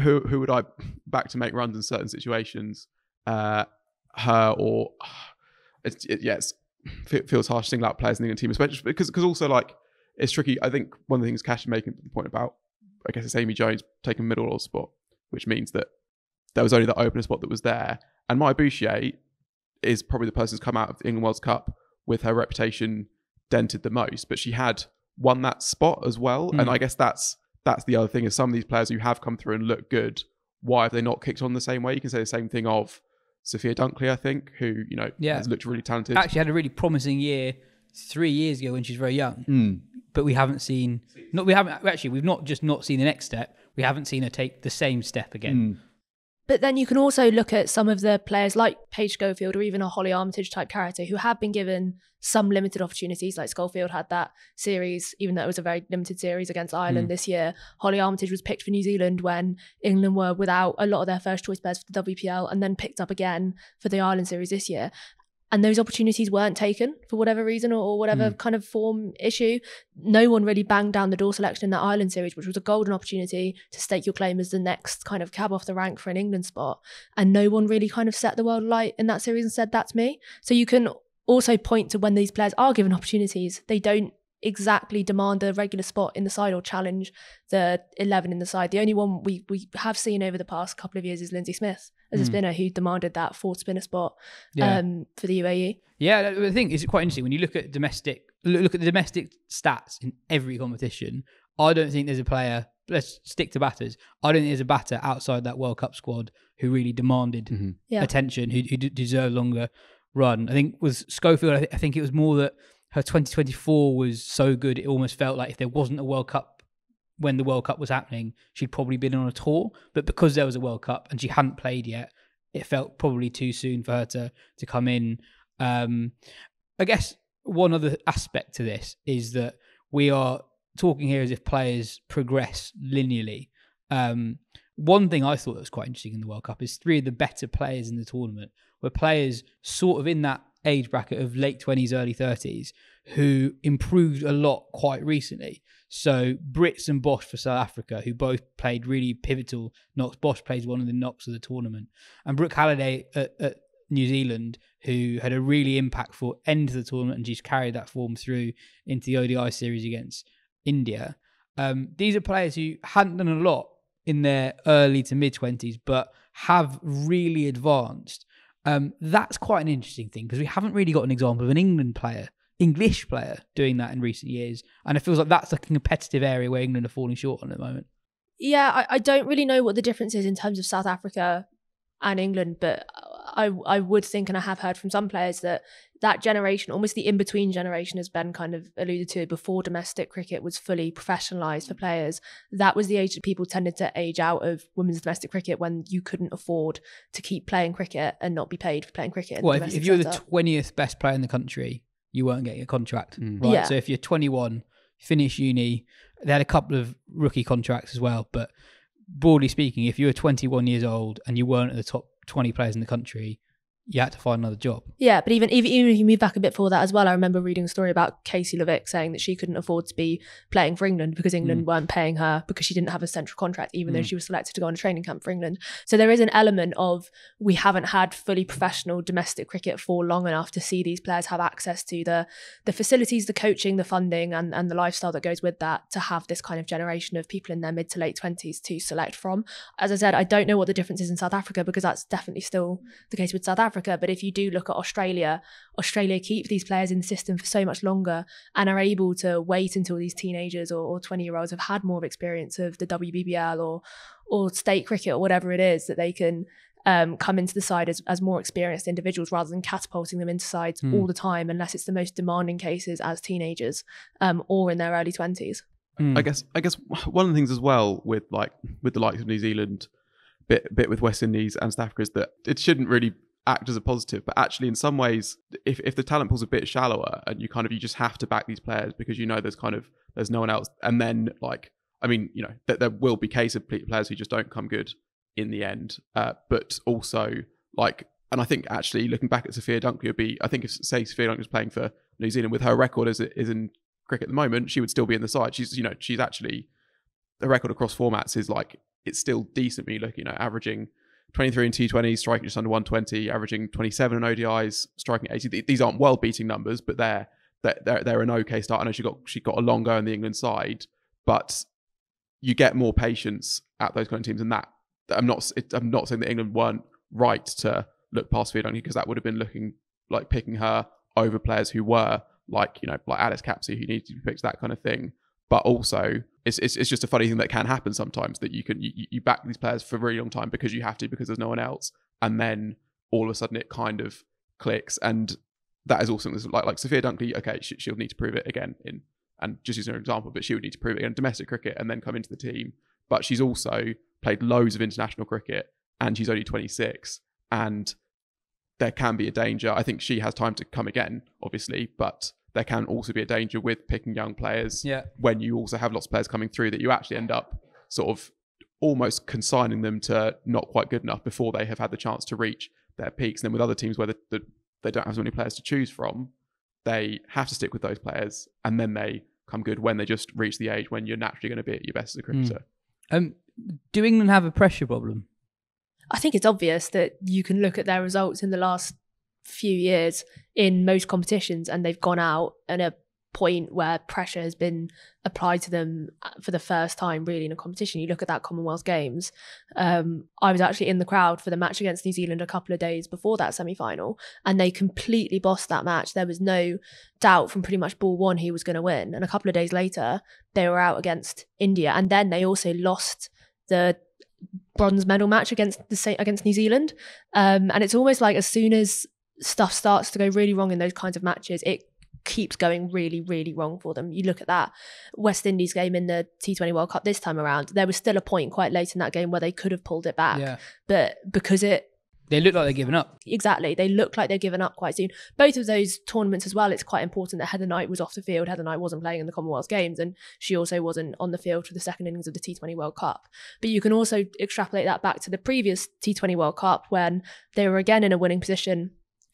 who would I back to make runs in certain situations? Her or it feels harsh to single out players in the England team, especially because also like it's tricky. I think one of the things Cash is making the point about, I guess it's Amy Jones taking middle order spot, which means that there was only the opener spot that was there. And Maya Bouchier is probably the person who's come out of the England World Cup with her reputation dented the most, but she had won that spot as well. And I guess that's the other thing is some of these players who have come through and look good, why have they not kicked on the same way? You can say the same thing of Sophia Dunkley, I think, who, has looked really talented. Actually had a really promising year 3 years ago when she was very young. But we've not seen the next step. We haven't seen her take the same step again. But then you can also look at some of the players like Paige Schofield or even a Holly Armitage type character who have been given some limited opportunities. Like Schofield had that series, even though it was a very limited series against Ireland this year. Holly Armitage was picked for New Zealand when England were without a lot of their first choice players for the WBPL and then picked up again for the Ireland series this year. And those opportunities weren't taken for whatever reason or whatever kind of form issue. No one really banged down the door selection in that Ireland series, which was a golden opportunity to stake your claim as the next kind of cab off the rank for an England spot. And no one really kind of set the world alight in that series and said, that's me. So you can also point to when these players are given opportunities, they don't exactly demand a regular spot in the side or challenge the 11 in the side. The only one we have seen over the past couple of years is Lindsay Smith as a spinner who demanded that fourth spinner spot for the UAE. Yeah, I think it's quite interesting when you look at the domestic stats in every competition. I don't think there's a player, let's stick to batters, I don't think there's a batter outside that World Cup squad who really demanded attention, who deserved longer run. I think with Schofield, I think it was more that her 2024 was so good, it almost felt like if there wasn't a World Cup when the World Cup was happening, she'd probably been on a tour. But because there was a World Cup and she hadn't played yet, it felt probably too soon for her to come in. I guess one other aspect to this is that we are talking here as if players progress linearly. One thing I thought that was quite interesting in the World Cup is 3 of the better players in the tournament were players sort of in that age bracket of late 20s, early 30s, who improved a lot quite recently. So Brits and Bosch for South Africa, who both played really pivotal knocks. Bosch plays one of the knocks of the tournament. And Brooke Halliday at New Zealand, who had a really impactful end to the tournament, and she's carried that form through into the ODI series against India. These are players who hadn't done a lot in their early to mid-20s, but have really advanced. That's quite an interesting thing because we haven't really got an example of an English player doing that in recent years. And it feels like that's a competitive area where England are falling short on at the moment. Yeah, I don't really know what the difference is in terms of South Africa and England, but I would think, and I have heard from some players, that generation, almost the in-between generation, as Ben kind of alluded to, before domestic cricket was fully professionalised for players, that was the age that people tended to age out of women's domestic cricket when you couldn't afford to keep playing cricket and not be paid for playing cricket. Well, if you were the 20th best player in the country, you weren't getting a contract, right? Yeah. So if you're 21, finish uni, they had a couple of rookie contracts as well, but broadly speaking, if you were 21 years old and you weren't at the top 20 players in the country, you had to find another job. Yeah, but even if you move back a bit for that as well, I remember reading a story about Casey Levick saying that she couldn't afford to be playing for England because England weren't paying her because she didn't have a central contract, even though she was selected to go on a training camp for England. So there is an element of we haven't had fully professional domestic cricket for long enough to see these players have access to the facilities, the coaching, the funding and the lifestyle that goes with that, to have this kind of generation of people in their mid to late 20s to select from. As I said, I don't know what the difference is in South Africa because that's definitely still the case with South Africa. But if you do look at Australia keep these players in the system for so much longer and are able to wait until these teenagers or 20-year-olds have had more experience of the WBBL or state cricket or whatever it is, that they can come into the side as more experienced individuals rather than catapulting them into sides all the time, unless it's the most demanding cases as teenagers or in their early 20s. I guess one of the things as well with the likes of New Zealand, bit with West Indies and South Africa, is that it shouldn't really act as a positive, but actually in some ways, if the talent pool's a bit shallower and you just have to back these players because there's no one else, and then I mean, you know, there will be case of players who just don't come good in the end. But also, like, and I think actually looking back at Sophia Dunkley would be, I think if, say, Sophia Dunkley was playing for New Zealand with her record as it is in cricket at the moment, she would still be in the side. She's actually, the record across formats is like, it's still decent when you look, you know, averaging 23 in T20, striking just under 120, averaging 27 in ODIs, striking 80. These aren't world-beating numbers, but they're an okay start. I know she got a long go in the England side, but you get more patience at those kind of teams. And that I'm not saying that England weren't right to look past Sophia Dunkley, because that would have been looking like picking her over players who were like, you know, like Alex Captaincy, who needed to be picked, that kind of thing. But also, it's just a funny thing that can happen sometimes, that you back these players for a really long time because you have to, because there's no one else, and then all of a sudden it kind of clicks. And that is also like Sophia Dunkley. Okay, she'll need to prove it again and just using an example, but she would need to prove it in domestic cricket and then come into the team. But she's also played loads of international cricket, and she's only 26, and there can be a danger. I think she has time to come again, obviously, but there can also be a danger with picking young players when you also have lots of players coming through, that you actually end up sort of almost consigning them to not quite good enough before they have had the chance to reach their peaks. And then with other teams where they don't have so many players to choose from, they have to stick with those players, and then they come good when they just reach the age when you're naturally going to be at your best as a cricketer. Do England have a pressure problem? I think it's obvious that you can look at their results in the last few years in most competitions, and they've gone out at a point where pressure has been applied to them for the first time really in a competition. You look at that Commonwealth Games. I was actually in the crowd for the match against New Zealand a couple of days before that semi-final, and they completely bossed that match. There was no doubt from pretty much ball one he was going to win, and a couple of days later they were out against India, and then they also lost the bronze medal match against New Zealand. And it's almost like as soon as stuff starts to go really wrong in those kinds of matches, it keeps going really, really wrong for them. You look at that West Indies game in the T20 World Cup this time around, there was still a point quite late in that game where they could have pulled it back. But because they look like they're giving up. Exactly. They look like they're giving up quite soon. Both of those tournaments as well, it's quite important that Heather Knight was off the field. Heather Knight wasn't playing in the Commonwealth Games, and she also wasn't on the field for the second innings of the T20 World Cup. But you can also extrapolate that back to the previous T20 World Cup when they were again in a winning position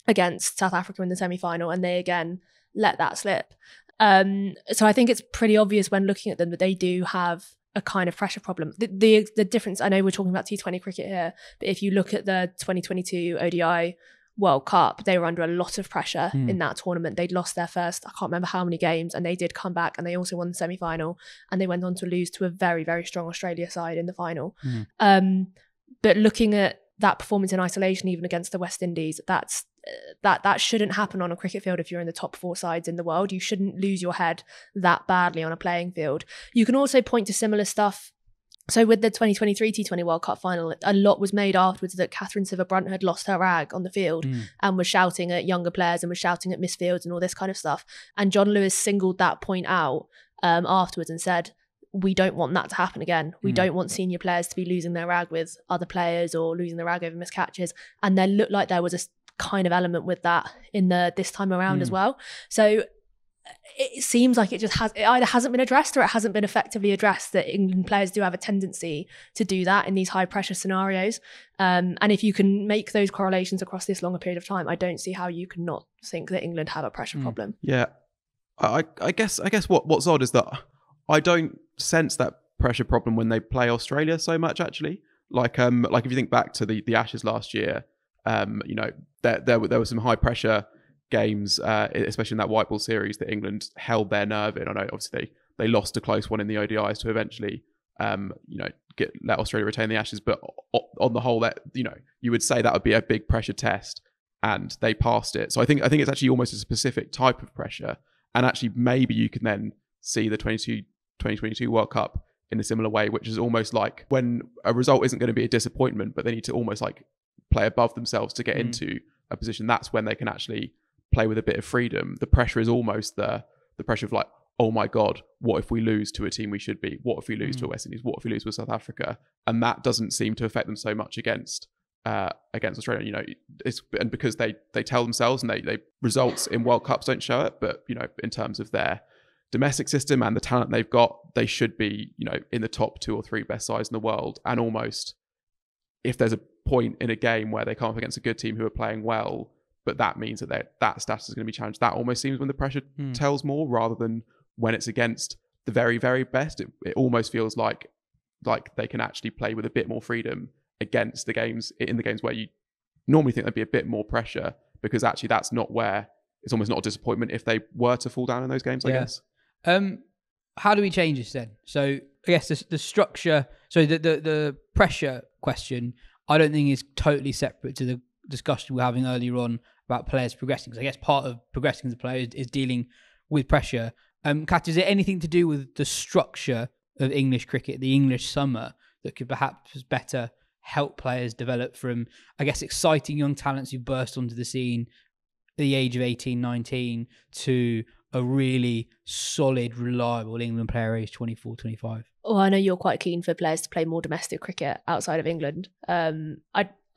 against South Africa in the semi-final, and they again let that slip. So I think it's pretty obvious when looking at them that they do have a kind of pressure problem. The difference, I know we're talking about T20 cricket here, but if you look at the 2022 ODI World Cup, they were under a lot of pressure in that tournament. They'd lost their first, I can't remember how many games, and they did come back, and they also won the semi-final, and they went on to lose to a very, very strong Australia side in the final. But looking at that performance in isolation, even against the West Indies, that shouldn't happen on a cricket field. If you're in the top four sides in the world, you shouldn't lose your head that badly on a playing field. You can also point to similar stuff. So with the 2023 T20 World Cup final, a lot was made afterwards that Catherine Sciver-Brunt had lost her rag on the field and was shouting at younger players and was shouting at misfields and all this kind of stuff. And John Lewis singled that point out afterwards and said, we don't want that to happen again. We don't want senior players to be losing their rag with other players or losing their rag over miscatches. And there looked like there was a kind of element with that in this time around as well. So it seems like it either hasn't been addressed or it hasn't been effectively addressed, that England players do have a tendency to do that in these high pressure scenarios. And if you can make those correlations across this longer period of time, I don't see how you can not think that England have a pressure problem. Yeah. I guess what's odd is that I don't sense that pressure problem when they play Australia so much, actually. Like if you think back to the Ashes last year, you know, there were some high pressure games, especially in that white ball series, that England held their nerve in. I know obviously they lost a close one in the ODIs to eventually, you know, let Australia retain the Ashes. But on the whole, that, you know, you would say that would be a big pressure test, and they passed it. So I think it's actually almost a specific type of pressure, and actually maybe you can then see the 2022 World Cup in a similar way, which is almost like when a result isn't going to be a disappointment, but they need to almost like play above themselves to get into a position. That's when they can actually play with a bit of freedom. The pressure is almost the pressure of like, oh my God, what if we lose to a team we should beat? What if we lose to a West Indies? What if we lose with South Africa? And that doesn't seem to affect them so much against Australia. You know, and because they tell themselves, and they results in World Cups don't show it, but you know, in terms of their domestic system and the talent they've got, they should be, in the top 2 or 3 best sides in the world. And almost, if there's a point in a game where they come up against a good team who are playing well, but that means that status is going to be challenged, that almost seems when the pressure tells more, rather than when it's against the very, very best. It almost feels like they can actually play with a bit more freedom against the games where you normally think there'd be a bit more pressure, because actually that's not where, it's almost not a disappointment if they were to fall down in those games, I guess. How do we change this then? So I guess the structure, so the pressure question, I don't think is totally separate to the discussion we were having earlier on about players progressing. Because I guess part of progressing as a player is dealing with pressure. Kat, is there anything to do with the structure of English cricket, the English summer, that could perhaps better help players develop from, I guess, exciting young talents who burst onto the scene at the age of 18, 19 to a really solid, reliable England player age 24, 25? Well, I know you're quite keen for players to play more domestic cricket outside of England.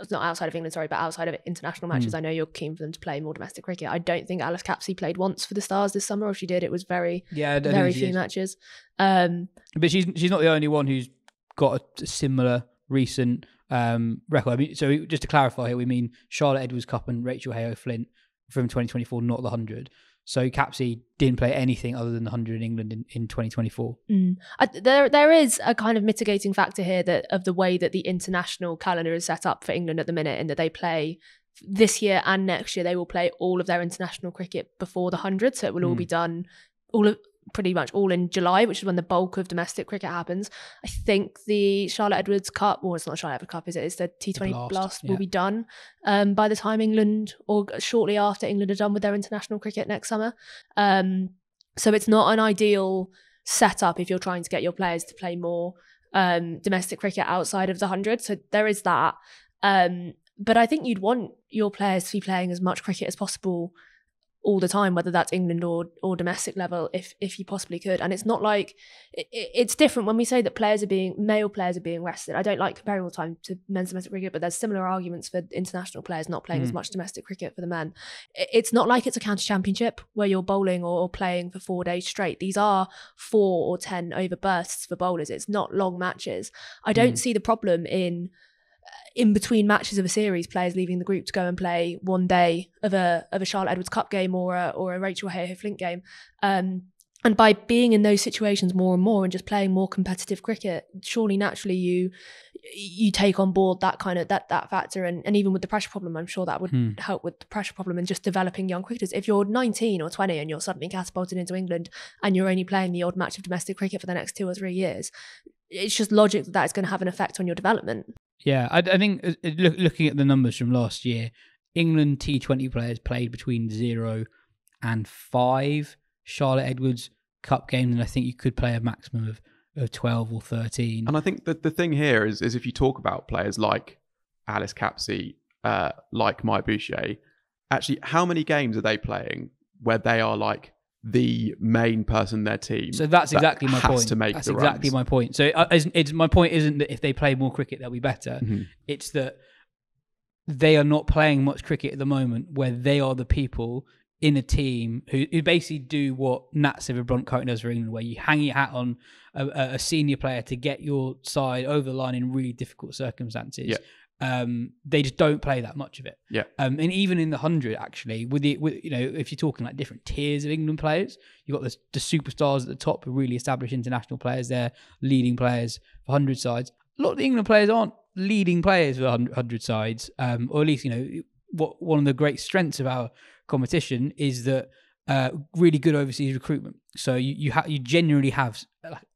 Not outside of England, sorry, but outside of international matches. I know you're keen for them to play more domestic cricket. I don't think Alice Captaincy played once for the Stars this summer. Or if she did, it was very few matches. But she's not the only one who's got a similar recent record. I mean, so just to clarify here, we mean Charlotte Edwards Cup and Rachel Heo Flint from 2024, not the 100. So Capsy didn't play anything other than the 100 in England in 2024. There is a kind of mitigating factor here of the way that the international calendar is set up for England at the minute, in that they play this year and next year. They will play all of their international cricket before the 100, so it will all be done pretty much all in July, which is when the bulk of domestic cricket happens. I think the Charlotte Edwards Cup, or it's not Charlotte Edwards Cup, is it? It's the T20 Blast will be done by the time England, or shortly after England are done with their international cricket next summer. So it's not an ideal setup if you're trying to get your players to play more domestic cricket outside of the 100. So there is that. But I think you'd want your players to be playing as much cricket as possible all the time, whether that's England or domestic level, if you possibly could. And it's not like it's different when we say that male players are being rested. I don't like comparing all the time to men's domestic cricket, but there's similar arguments for international players not playing as much domestic cricket for the men. It's not like it's a county championship where you're bowling or playing for 4 days straight. These are 4 or 10 over bursts for bowlers. It's not long matches. I don't see the problem in between matches of a series, players leaving the group to go and play 1 day of a Charlotte Edwards Cup game or a Rachel Heo Flint game. And by being in those situations more and more and just playing more competitive cricket, surely naturally you take on board that kind of that factor. And even with the pressure problem, I'm sure that would help with the pressure problem and just developing young cricketers. If you're 19 or 20 and you're suddenly catapulted into England and you're only playing the odd match of domestic cricket for the next 2 or 3 years, it's just logic that is going to have an effect on your development. Yeah, I think looking at the numbers from last year, England T20 players played between 0 and 5 Charlotte Edwards Cup games, and I think you could play a maximum of 12 or 13. And I think that the thing here is if you talk about players like Alice Capsey, like Maya Boucher, actually, how many games are they playing where they are like the main person in their team? So that's exactly my point. That's exactly my point. So my point isn't that if they play more cricket, they'll be better. It's that they are not playing much cricket at the moment where they are the people in a team who basically do what Nat Sciver currently does for England, where you hang your hat on a senior player to get your side over the line in really difficult circumstances. Yeah. They just don't play that much of it. Yeah. And even in the 100, actually, with if you're talking like different tiers of England players, you've got the superstars at the top who really established international players. They're leading players for 100 sides. A lot of the England players aren't leading players for 100 sides, or at least, one of the great strengths of our competition is that really good overseas recruitment. So you genuinely have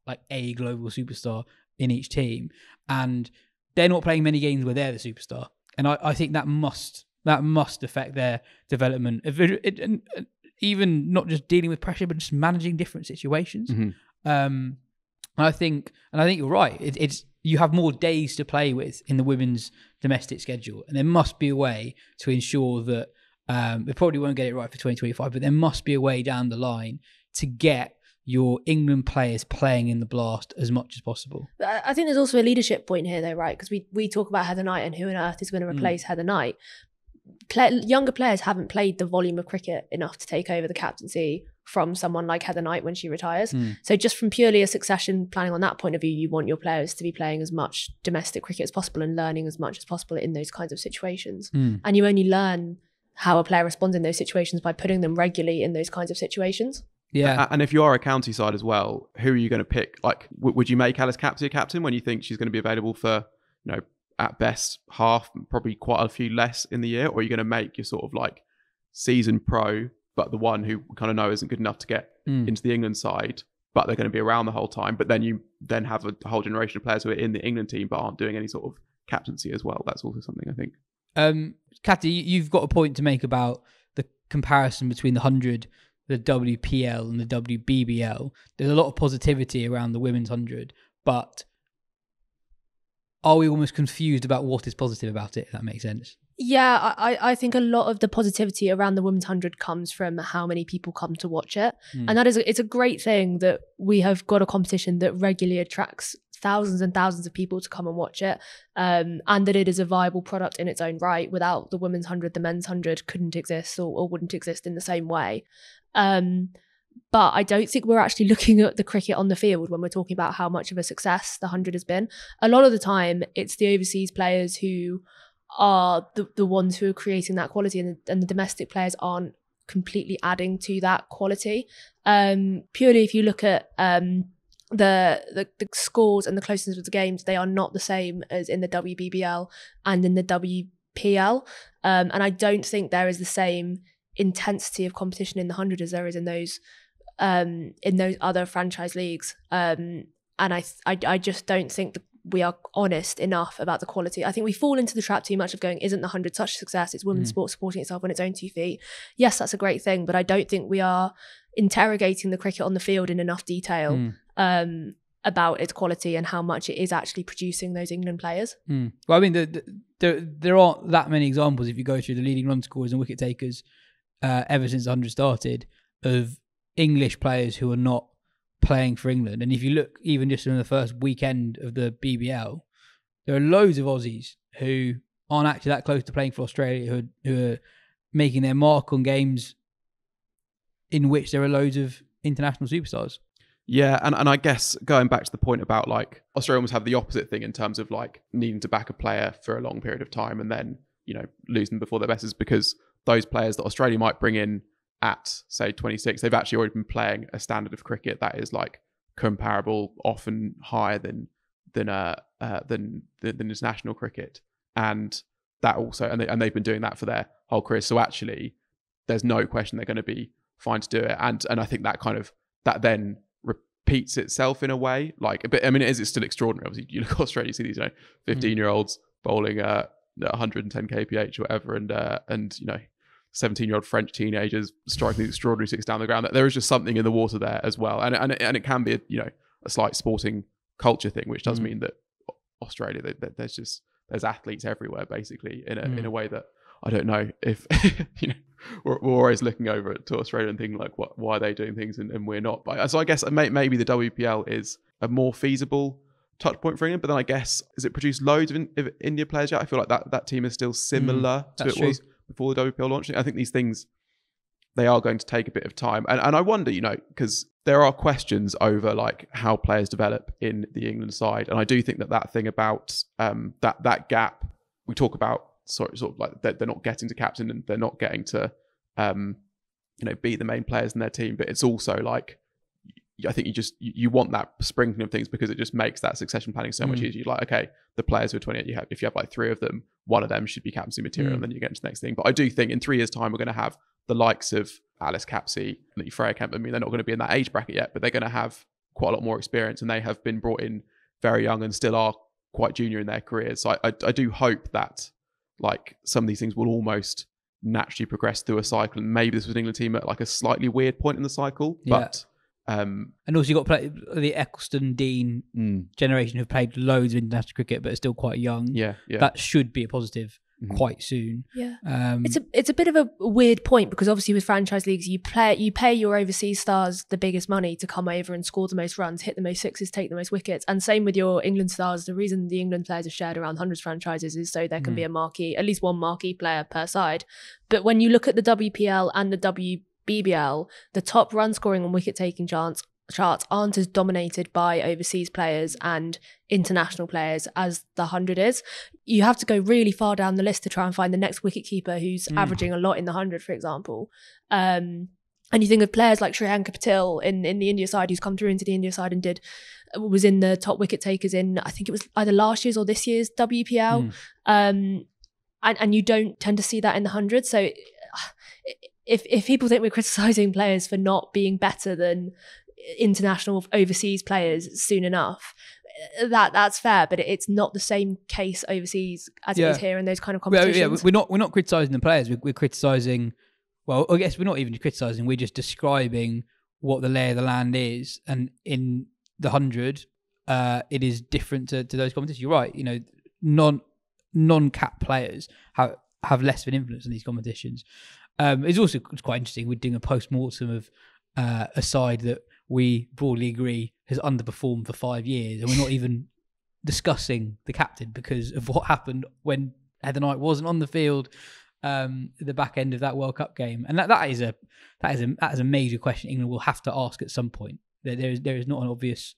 like a global superstar in each team, and they're not playing many games where they're the superstar. And I think that must affect their development. Even not just dealing with pressure, but just managing different situations. I think you're right. It's you have more days to play with in the women's domestic schedule, and there must be a way to ensure that they probably won't get it right for 2025, but there must be a way down the line to get your England players playing in the Blast as much as possible. I think there's also a leadership point here, though, right? Because we talk about Heather Knight and who on earth is going to replace Heather Knight. Younger players haven't played the volume of cricket enough to take over the captaincy from someone like Heather Knight when she retires. So just from purely a succession planning on that point of view, you want your players to be playing as much domestic cricket as possible and learning as much as possible in those kinds of situations. And you only learn how a player responds in those situations by putting them regularly in those kinds of situations. Yeah. And if you are a county side as well, who are you going to pick? Like, would you make Alice Capsey a captain when you think she's going to be available for, you know, at best half, probably quite a few less in the year? Or are you going to make your sort of like seasoned pro, but the one who kind of know isn't good enough to get into the England side, but they're going to be around the whole time? But then you then have a whole generation of players who are in the England team but aren't doing any sort of captaincy as well. That's also something I think. Kathy, you've got a point to make about the comparison between the 100, the WPL and the WBBL. There's a lot of positivity around the women's 100, but are we almost confused about what is positive about it, if that makes sense? Yeah, I think a lot of the positivity around the Women's 100 comes from how many people come to watch it. And that is, it's a great thing that we have got a competition that regularly attracts thousands and thousands of people to come and watch it, and that it is a viable product in its own right. Without the Women's 100, the Men's 100 couldn't exist or wouldn't exist in the same way. But I don't think we're actually looking at the cricket on the field when we're talking about how much of a success the 100 has been. A lot of the time, it's the overseas players who are the ones who are creating that quality, and the domestic players aren't completely adding to that quality. Purely if you look at the scores and the closeness of the games, they are not the same as in the WBBL and in the WPL. And I don't think there is the same intensity of competition in the 100 as there is in those other franchise leagues. And I just don't think that we are honest enough about the quality. I think we fall into the trap too much of going, isn't the 100 such a success? It's women's sport supporting itself on its own 2 feet. Yes, that's a great thing, but I don't think we are interrogating the cricket on the field in enough detail about its quality and how much it is actually producing those England players. Well, I mean, there aren't that many examples if you go through the leading run scorers and wicket takers ever since the 100 started of English players who are not playing for England. And if you look even just in the first weekend of the BBL, there are loads of Aussies who aren't actually that close to playing for Australia who are making their mark on games in which there are loads of international superstars. Yeah, and I guess going back to the point about like Australia almost have the opposite thing in terms of like needing to back a player for a long period of time and then, you know, lose them before their best, is because those players that Australia might bring in at say 26, they've actually already been playing a standard of cricket that is like comparable, often higher than international cricket, and that also and they've been doing that for their whole career. So actually, there's no question they're going to be fine to do it, and I think that kind of that then repeats itself in a way. Like, but I mean, it's still extraordinary. Obviously, you look at Australia, you see these 15-year-olds bowling 110 kph or whatever, and you know, 17-year-old French teenagers striking these extraordinary six down the ground. There is just something in the water there as well, and it can be a slight sporting culture thing, which does mean that Australia, there's athletes everywhere basically in a way that I don't know if we're always looking over to Australia and thinking like, why are they doing things and we're not? But so I guess maybe the WPL is a more feasible touch point for England, but then I guess, has it produced loads of India players yet? I feel like that team is still similar to it was before the WPL launching. I think these things, they are going to take a bit of time. And I wonder, because there are questions over like how players develop in the England side. And I do think that thing about that gap, we talk about sort of like they're not getting to captain and they're not getting to, be the main players in their team. But it's also like, I think you want that sprinkling of things because it just makes that succession planning so much easier. Like, okay, the players who are 28, if you have like 3 of them, one of them should be captaincy material, and then you get into the next thing. But I do think in 3 years' time, we're going to have the likes of Alice Capsey and Freya Kemp. I mean, they're not going to be in that age bracket yet, but they're going to have quite a lot more experience, and they have been brought in very young and still are quite junior in their careers. So I do hope that like some of these things will almost naturally progress through a cycle. And maybe this was an England team at like a slightly weird point in the cycle, but. And also you've got the Eccleston Dean generation who've played loads of international cricket but are still quite young. Yeah. That should be a positive quite soon. Yeah. It's a bit of a weird point because obviously with franchise leagues you pay your overseas stars the biggest money to come over and score the most runs, hit the most sixes, take the most wickets. And same with your England stars. The reason the England players are shared around hundreds of franchises is so there can be at least one marquee player per side. But when you look at the WPL and the BBL, the top run scoring and wicket taking charts aren't as dominated by overseas players and international players as the 100 is. You have to go really far down the list to try and find the next wicketkeeper who's averaging a lot in the 100, for example. And you think of players like Sriyanka Patil in the India side, who's come through into the India side and was in the top wicket takers in, I think it was either last year's or this year's WPL. And you don't tend to see that in the 100. So if people think we're criticising players for not being better than international overseas players soon enough, that's fair, but it's not the same case overseas as it is here in those kind of competitions. We're not criticising the players. We're criticising. Well, I guess we're not even criticising. We're just describing what the lay of the land is, and in the 100, it is different to those competitions. You're right. You know, non-cap players have less of an influence in these competitions. It's also quite interesting. We're doing a post-mortem of a side that we broadly agree has underperformed for 5 years, and we're not even discussing the captain because of what happened when Heather Knight wasn't on the field at the back end of that World Cup game. And that is a major question England will have to ask at some point. There is not an obvious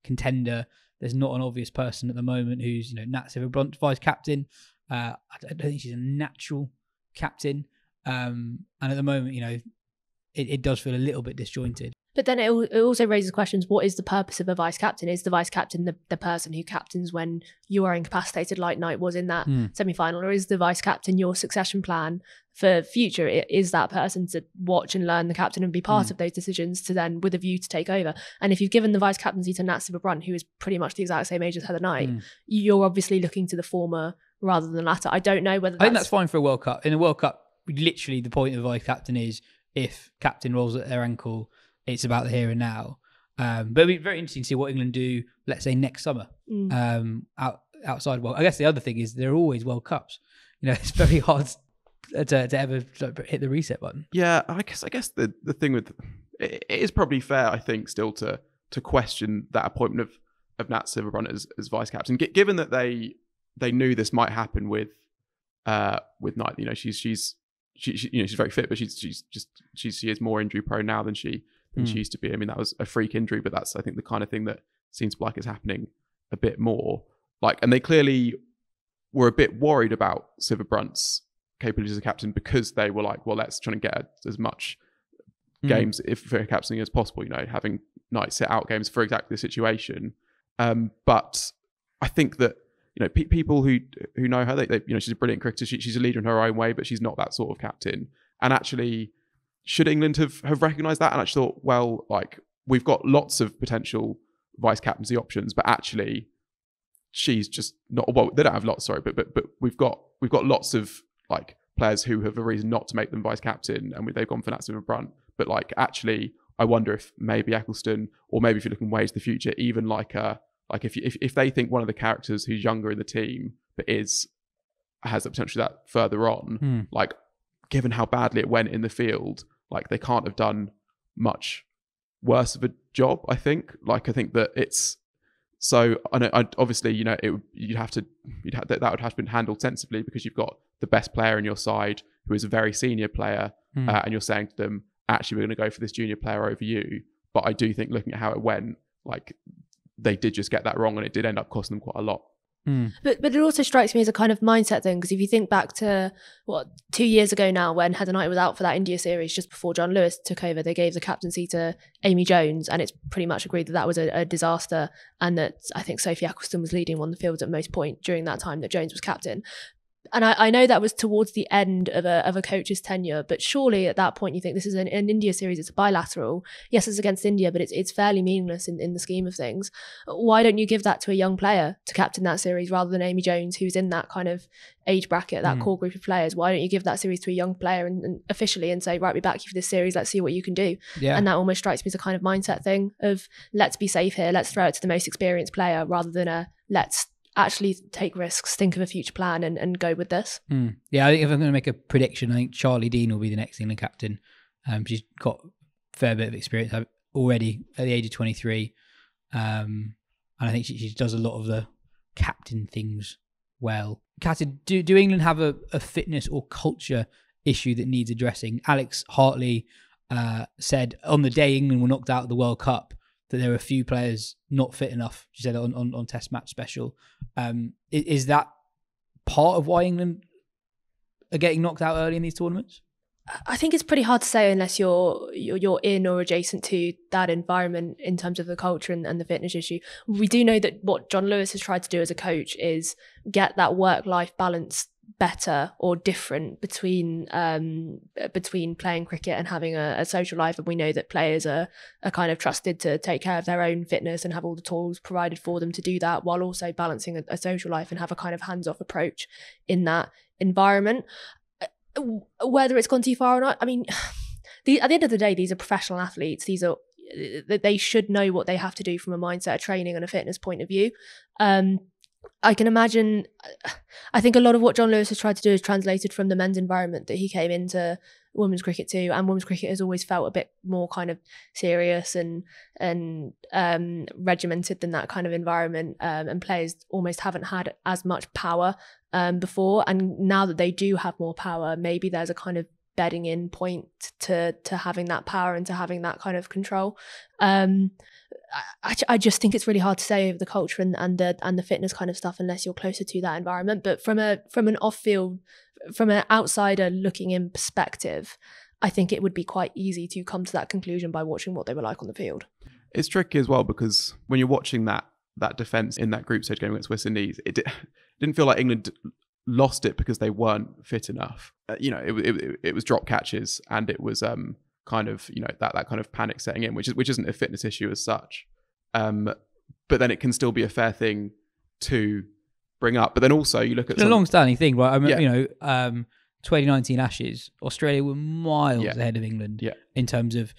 contender. There's not an obvious person at the moment who's Nat Sciver-Brunt's vice captain. I don't think she's a natural captain, and at the moment it does feel a little bit disjointed. But then it also raises questions. What is the purpose of a vice captain? Is the vice captain the person who captains when you are incapacitated like Knight was in that semi-final? Or is the vice captain your succession plan for future? Is that person to watch and learn the captain and be part of those decisions to then with a view to take over? And if you've given the vice captaincy to Nat Sciver-Brunt, who is pretty much the exact same age as Heather Knight, you're obviously looking to the former rather than the latter. I don't know whether I think that's fine for a World Cup. In a World Cup, literally the point of the vice captain is if captain rolls at their ankle, it's about the here and now. But it'll be very interesting to see what England do, let's say next summer, outside. Well, I guess the other thing is there are always World Cups. It's very hard to ever hit the reset button. Yeah, I guess the thing with it is probably fair, I think, still to question that appointment of Nat Sciver-Brunt as vice captain, given that they knew this might happen with Knight. She's very fit, but she is more injury prone now than she used to be. I mean, that was a freak injury, but that's, I think, the kind of thing that seems like is happening a bit more. And they clearly were a bit worried about Sciver-Brunt's capabilities as a captain because they were like, well, let's try and get as much games for captaining as possible. Having Knight sit out games for exactly the situation. But I think that people who know her, they she's a brilliant cricketer. She's a leader in her own way, but she's not that sort of captain. And actually, should England have recognised that and actually thought, well, we've got lots of potential vice captaincy options, but actually, she's just not. Well, they don't have lots, sorry, but we've got lots of players who have a reason not to make them vice captain, and they've gone for Nat Sciver-Brunt. But actually, I wonder if maybe Eccleston, or maybe if you're looking way to the future, even if they think one of the characters who's younger in the team but has the potential that further on, given how badly it went in the field, they can't have done much worse of a job. I think. I think that it's so. I know. Obviously, that would have to been handled sensibly because you've got the best player in your side who is a very senior player, and you're saying to them, actually, we're going to go for this junior player over you. But I do think, looking at how it went, they did just get that wrong, and it did end up costing them quite a lot. But it also strikes me as a kind of mindset thing, because if you think back to 2 years ago now, when Heather Knight was out for that India series just before John Lewis took over, they gave the captaincy to Amy Jones, and it's pretty much agreed that was a disaster, and that I think Sophie Eccleston was leading on the field at most point during that time that Jones was captain. And I know that was towards the end of a coach's tenure, but surely at that point you think this is an India series, it's a bilateral. Yes, it's against India, but it's fairly meaningless in the scheme of things. Why don't you give that to a young player to captain that series rather than Amy Jones, who's in that kind of age bracket, that core group of players? Why don't you give that series to a young player and officially and say, right, we back you for this series, let's see what you can do. Yeah. And that almost strikes me as a kind of mindset thing of let's be safe here, let's throw it to the most experienced player rather than let's actually take risks, think of a future plan and go with this. Yeah, I think if I'm going to make a prediction, I think Charlie Dean will be the next England captain. She's got a fair bit of experience already at the age of 23. And I think she does a lot of the captain things well. Katya, do England have a fitness or culture issue that needs addressing. Alex Hartley said on the day England were knocked out of the World Cup that there were a few players not fit enough. She said on Test Match Special. Is that part of why England are getting knocked out early in these tournaments? I think it's pretty hard to say unless you're in or adjacent to that environment in terms of the culture and the fitness issue. We do know that what John Lewis has tried to do as a coach is get that work-life balance better or different between playing cricket and having a social life. And we know that players are kind of trusted to take care of their own fitness and have all the tools provided for them to do that, while also balancing a social life and have a kind of hands-off approach in that environment. Whether it's gone too far or not, I mean, at the end of the day, these are professional athletes. They should know what they have to do from a mindset, a training and a fitness point of view. I can imagine, I think a lot of what John Lewis has tried to do is translated from the men's environment that he came into women's cricket to, and women's cricket has always felt a bit more kind of serious and regimented than that kind of environment, and players almost haven't had as much power before, and now that they do have more power, maybe there's a kind of bedding in point to having that power and to having that kind of control. I just think it's really hard to say over the culture and the fitness kind of stuff unless you're closer to that environment. But from an off-field, from an outsider looking in perspective, I think it would be quite easy to come to that conclusion by watching what they were like on the field. It's tricky as well because when you're watching that defence in that group stage game against West Indies, it didn't feel like England lost it because they weren't fit enough. It was drop catches, and it was kind of that kind of panic setting in, which isn't a fitness issue as such. But then it can still be a fair thing to bring up. But then also you look at a long-standing thing, right? I remember, 2019 Ashes, Australia were miles ahead of England in terms of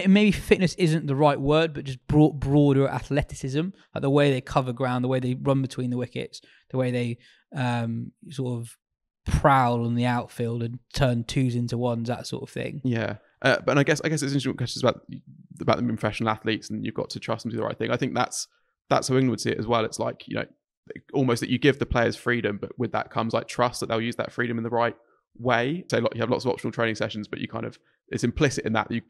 maybe fitness isn't the right word, but just broader athleticism, like the way they cover ground, the way they run between the wickets, the way they sort of prowl on the outfield and turn twos into ones, that sort of thing. Yeah, but I guess it's interesting questions about them being professional athletes, and you've got to trust them to do the right thing. I think that's how England would see it as well. It's like almost that you give the players freedom, but with that comes like trust that they'll use that freedom in the right way. So you have lots of optional training sessions, but you kind of, it's implicit in that you've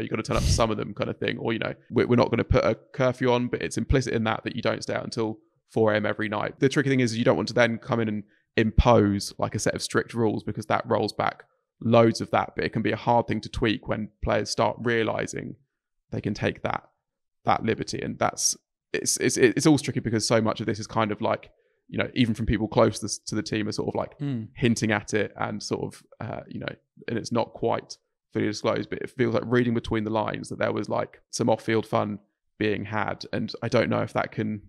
got to turn up to some of them kind of thing, or we're not going to put a curfew on, but it's implicit in that you don't stay out until 4 a.m. every night. The tricky thing is you don't want to then come in and impose like a set of strict rules, because that rolls back loads of that, but it can be a hard thing to tweak when players start realizing they can take that liberty. And it's all tricky because so much of this is kind of like, even from people close to the team are sort of like hinting at it, and sort of and it's not quite fully disclosed, but it feels like reading between the lines that there was like some off-field fun being had. And I don't know if that can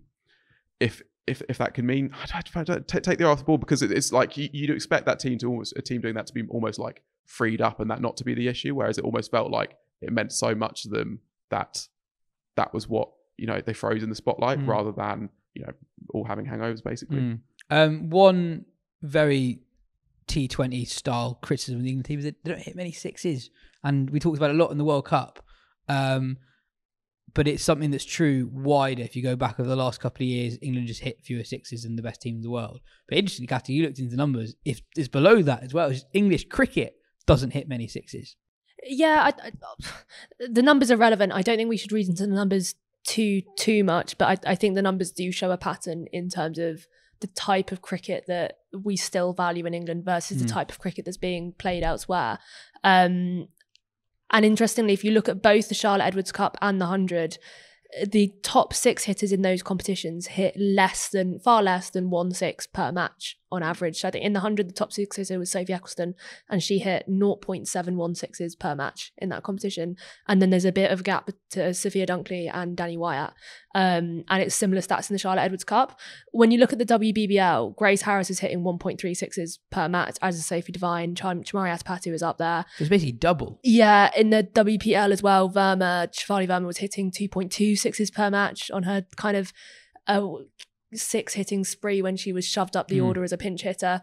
if that can mean, I don't take the eye off the ball, because it's like you'd expect that team a team doing that to be almost like freed up and that not to be the issue, whereas it almost felt like it meant so much to them that was what they froze in the spotlight, rather than all having hangovers basically. One very T20 style criticism of the England team is that they don't hit many sixes, and we talked about it a lot in the World Cup. But it's something that's true wider. If you go back over the last couple of years, England just hit fewer sixes than the best team in the world. But interestingly, Katya, you looked into the numbers. If it's below that as well, English cricket doesn't hit many sixes. Yeah, the numbers are relevant. I don't think we should read into the numbers too much, but I think the numbers do show a pattern in terms of the type of cricket that we still value in England versus the type of cricket that's being played elsewhere. And interestingly, if you look at both the Charlotte Edwards Cup and the 100, the top 6 hitters in those competitions hit far less than 1/6 per match on average. So I think in the 100, the top 6 hitter was Sophie Eccleston, and she hit 0.716s per match in that competition. And then there's a bit of a gap to Sophia Dunkley and Danny Wyatt. And it's similar stats in the Charlotte Edwards Cup. When you look at the WBBL, Grace Harris is hitting 1.36s per match, as is Sophie Devine. Chamari Atapatu is up there. So it's basically double. Yeah, in the WPL as well, Shafali Verma was hitting 2.26s per match on her kind of 6 hitting spree when she was shoved up the order as a pinch hitter.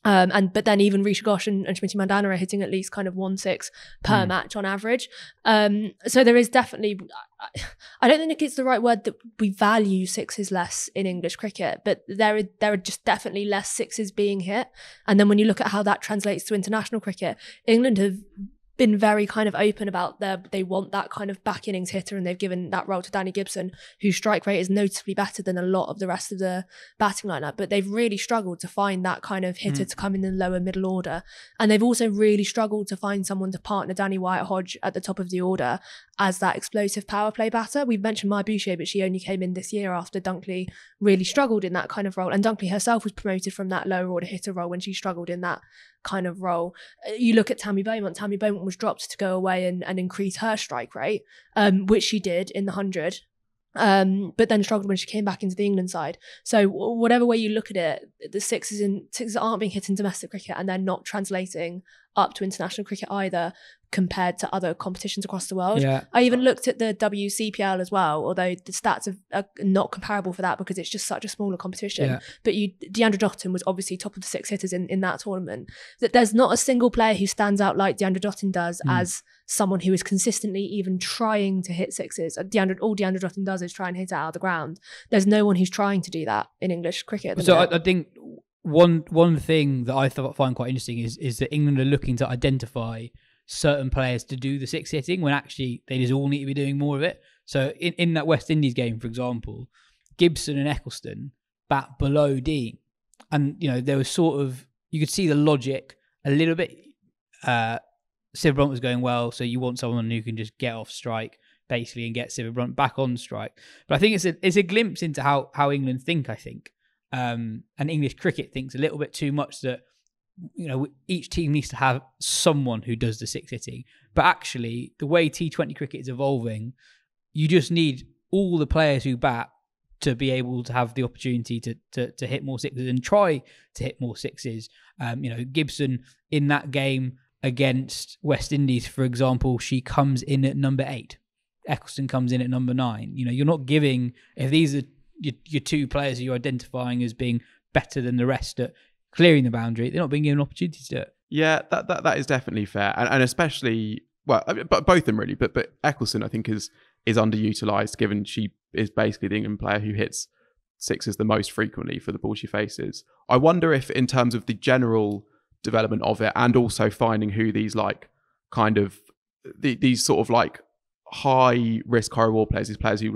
But then even Risha Ghosh and Smriti Mandhana are hitting at least kind of 1-6 per match on average. So there is definitely, I don't think it's the right word that we value sixes less in English cricket, but there are just definitely less sixes being hit. And then when you look at how that translates to international cricket, England have been very kind of open about they want that kind of back innings hitter, and they've given that role to Danny Gibson, whose strike rate is noticeably better than a lot of the rest of the batting lineup. But they've really struggled to find that kind of hitter to come in the lower middle order, and they've also really struggled to find someone to partner Danny Wyatt-Hodge at the top of the order as that explosive power play batter. We've mentioned Maya Boucher, but she only came in this year after Dunkley really struggled in that kind of role, and Dunkley herself was promoted from that lower order hitter role when she struggled in that kind of role. You look at Tammy Beaumont was dropped to go away and increase her strike rate, which she did in the 100, but then struggled when she came back into the England side. So whatever way you look at it, the sixes aren't being hit in domestic cricket, and they're not translating up to international cricket either compared to other competitions across the world. Yeah. I even looked at the WCPL as well, although the stats are not comparable for that because it's just such a smaller competition. Yeah. But Deandra Dottin was obviously top of the six hitters in that tournament. That there's not a single player who stands out like Deandra Dottin does as someone who is consistently even trying to hit sixes. All Deandra Dottin does is try and hit it out of the ground. There's no one who's trying to do that in English cricket. So I think one thing that I find quite interesting is that England are looking to identify certain players to do the six hitting when actually they just all need to be doing more of it. So in that West Indies game, for example, Gibson and Eccleston bat below Dean, and there was sort of, you could see the logic a little bit. Siva Brunt was going well, so you want someone who can just get off strike basically and get Siva Brunt back on strike. But I think it's a glimpse into how England think. I think, and English cricket thinks a little bit too much that each team needs to have someone who does the six hitting. But actually, the way T20 cricket is evolving, you just need all the players who bat to be able to have the opportunity to hit more sixes and try to hit more sixes. Gibson in that game against West Indies, for example, she comes in at number 8. Eccleston comes in at number 9. You're not giving, if these are your two players who you're identifying as being better than the rest at clearing the boundary, they're not being given an opportunity to do it. Yeah, that is definitely fair, and especially, well, but both of them really, but Eccleston I think is underutilized, given she is basically the England player who hits sixes the most frequently for the ball she faces. I wonder if, in terms of the general development of it, and also finding who these these sort of like high risk, high reward players, these players who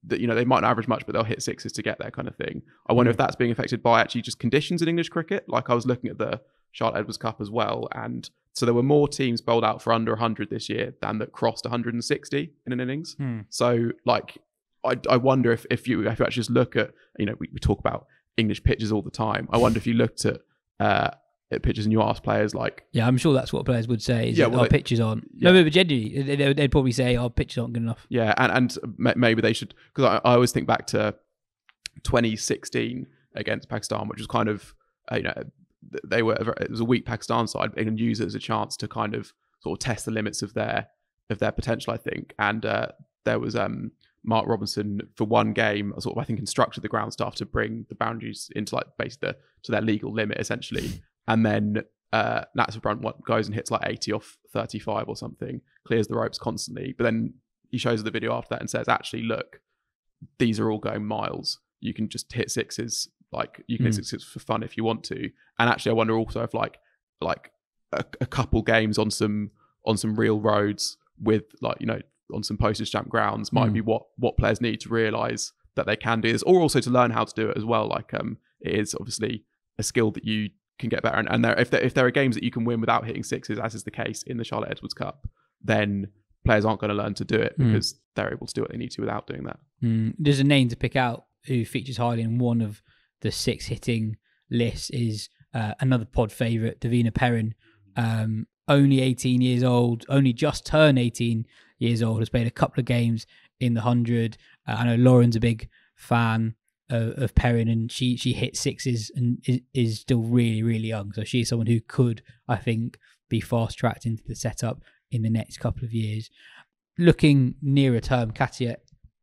they might not average much, but they'll hit sixes to get there kind of thing. I wonder if that's being affected by actually just conditions in English cricket. Like, I was looking at the Charlotte Edwards Cup as well, and so there were more teams bowled out for under 100 this year than that crossed 160 in an innings. So, like, I wonder if you actually just look at, we talk about English pitches all the time. I wonder if you looked at pitches and you ask players like... Yeah, I'm sure that's what players would say, is our pitches aren't... Yeah. No, but genuinely, they'd probably say our pitches aren't good enough. Yeah, and maybe they should... Because I always think back to 2016 against Pakistan, which was kind of, it was a weak Pakistan side, but England used it as a chance to kind of sort of test the limits of their potential, I think. And there was Mark Robinson, for one game, sort of, I think, instructed the ground staff to bring the boundaries into like basically to their legal limit, essentially. And then Siva Brunt goes and hits like 80 off 35 or something, clears the ropes constantly. But then he shows the video after that and says, actually, look, these are all going miles. You can just hit sixes, like you can hit sixes for fun if you want to. And actually, I wonder also if like a couple games on some real roads with on some postage stamp grounds might be what players need to realise that they can do this, or also to learn how to do it as well. Like it is obviously a skill that you can get better, and if there are games that you can win without hitting sixes, as is the case in the Charlotte Edwards Cup, then players aren't going to learn to do it because they're able to do what they need to without doing that. There's a name to pick out who features highly in one of the six hitting lists is another pod favourite, Davina Perrin. Only 18 years old, only just turned 18 years old, has played a couple of games in the 100. I know Lauren's a big fan of Perrin, and she hits sixes and is still really, really young. So she is someone who could, I think, be fast-tracked into the setup in the next couple of years. Looking nearer term, Katya,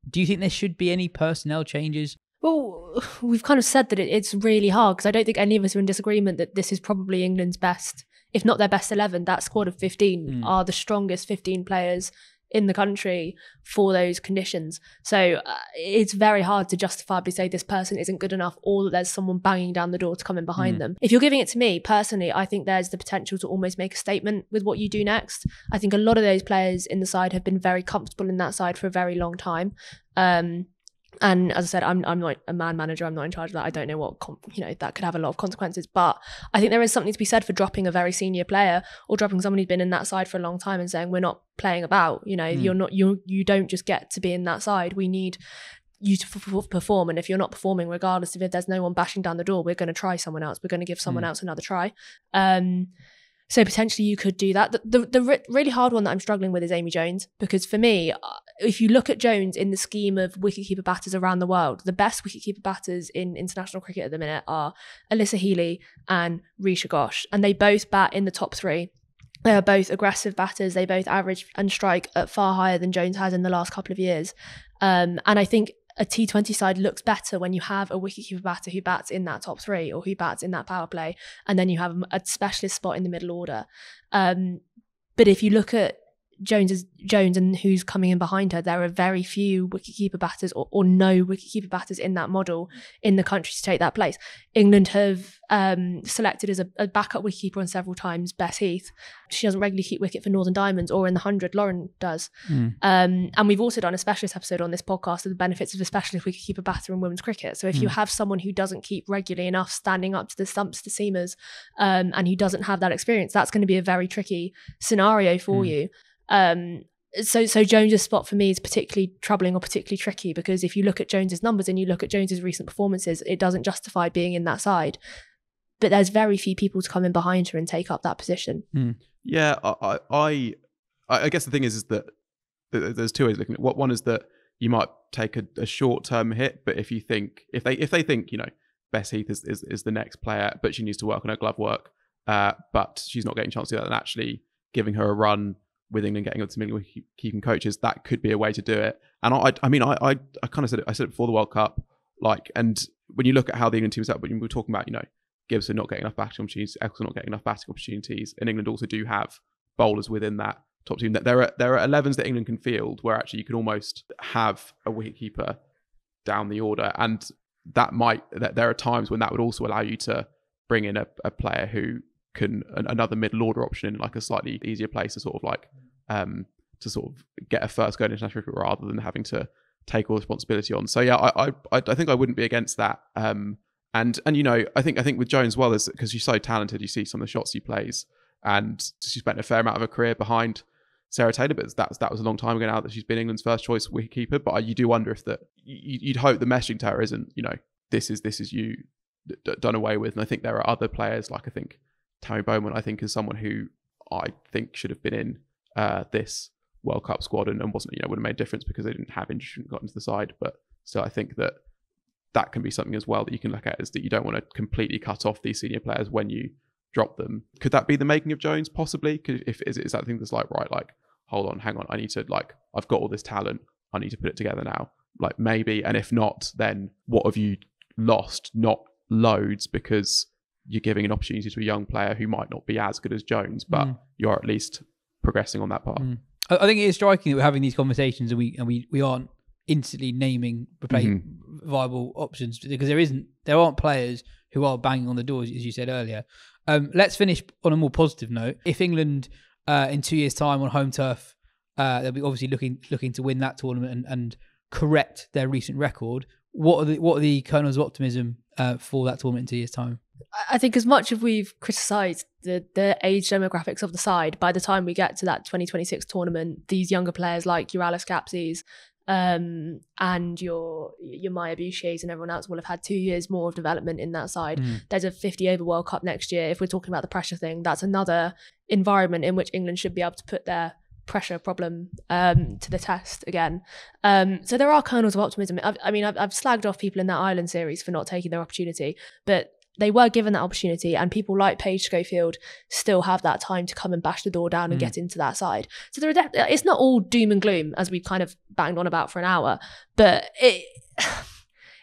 do you think there should be any personnel changes Well, we've kind of said that it's really hard, because I don't think any of us are in disagreement that this is probably England's best, if not their best 11. That squad of 15 are the strongest 15 players in the country for those conditions. So it's very hard to justifiably say this person isn't good enough, or that there's someone banging down the door to come in behind them. If you're giving it to me personally, I think there's the potential to almost make a statement with what you do next. I think a lot of those players in the side have been very comfortable in that side for a very long time. And as I said, I'm not a man manager. I'm not in charge of that. I don't know what, that could have a lot of consequences. But I think there is something to be said for dropping a very senior player, or dropping someone who's been in that side for a long time and saying, we're not playing about. You don't just get to be in that side. We need you to perform. And if you're not performing, regardless of if there's no one bashing down the door, we're going to try someone else. We're going to give someone else another try. So potentially you could do that. The really hard one that I'm struggling with is Amy Jones, because for me, if you look at Jones in the scheme of wicketkeeper batters around the world, the best wicketkeeper batters in international cricket at the minute are Alyssa Healy and Risha Ghosh, and they both bat in the top 3. They are both aggressive batters. They both average and strike at far higher than Jones has in the last couple of years. And I think a T20 side looks better when you have a wicketkeeper batter who bats in that top 3, or who bats in that power play, and then you have a specialist spot in the middle order. But if you look at Jones and who's coming in behind her, there are very few wicketkeeper batters or no wicketkeeper batters in that model in the country to take that place. England have selected as a backup wicketkeeper on several times Bess Heath. She doesn't regularly keep wicket for Northern Diamonds, or in the 100 Lauren does. And we've also done a specialist episode on this podcast of the benefits of a specialist wicketkeeper batter in women's cricket. So if you have someone who doesn't keep regularly enough standing up to the stumps, to seamers, and who doesn't have that experience, that's going to be a very tricky scenario for you. So Jones's spot for me is particularly troubling, or particularly tricky, because if you look at Jones's numbers and you look at Jones's recent performances, it doesn't justify being in that side. But there's very few people to come in behind her and take up that position. Yeah, I guess the thing is that there's two ways of looking at it. One is that you might take a short-term hit, but if they think Bess Heath is the next player, but she needs to work on her glove work, but she's not getting a chance to do that, and actually giving her a run with England, getting up to million keeping coaches, that could be a way to do it. And I kind of said it. I said it before the World Cup. And when you look at how the England team is up, when we were talking about Gibson not getting enough batting opportunities, Eccleston not getting enough batting opportunities, and England also do have bowlers within that top team. That there are 11s that England can field where actually you can almost have a wicketkeeper down the order, and that there are times when that would also allow you to bring in a player who can another middle order option in like a slightly easier place to sort of get a first go in international cricket, rather than having to take all responsibility on. So yeah, I think I wouldn't be against that. And I think with Jones, well, because she's so talented, you see some of the shots she plays, and she spent a fair amount of her career behind Sarah Taylor, but that was a long time ago now that she's been England's first choice wicketkeeper. But you do wonder if you'd hope the messaging to her isn't this is you done away with. And I think there are other players, like I think Tammy Bowman, I think, is someone who I think should have been in this World Cup squad and wasn't, would have made a difference because they didn't have injury and got into the side. But still, I think that can be something as well that you can look at, is that you don't want to completely cut off these senior players when you drop them. Could that be the making of Jones? Possibly. Is that thing that's hold on, hang on, I need to, I've got all this talent, I need to put it together now. Maybe, and if not, then what have you lost? Not loads, because you're giving an opportunity to a young player who might not be as good as Jones, but you're at least progressing on that path. I think it is striking that we're having these conversations and we aren't instantly naming viable options, because there aren't players who are banging on the doors, as you said earlier. Let's finish on a more positive note. If England in 2 years' time on home turf, they'll be obviously looking to win that tournament and correct their recent record. What are the kernels of optimism for that tournament in 2 years' time? I think as much as we've criticised the age demographics of the side, by the time we get to that 2026 tournament, these younger players like your Alice Capsies and your Maya Bouchiers and everyone else will have had 2 years more of development in that side. There's a 50 over World Cup next year. If we're talking about the pressure thing, that's another environment in which England should be able to put their pressure problem to the test again. So there are kernels of optimism. I've slagged off people in that Ireland series for not taking their opportunity, but they were given that opportunity, and people like Paige Schofield still have that time to come and bash the door down and get into that side. So it's not all doom and gloom, as we kind of banged on about for an hour, but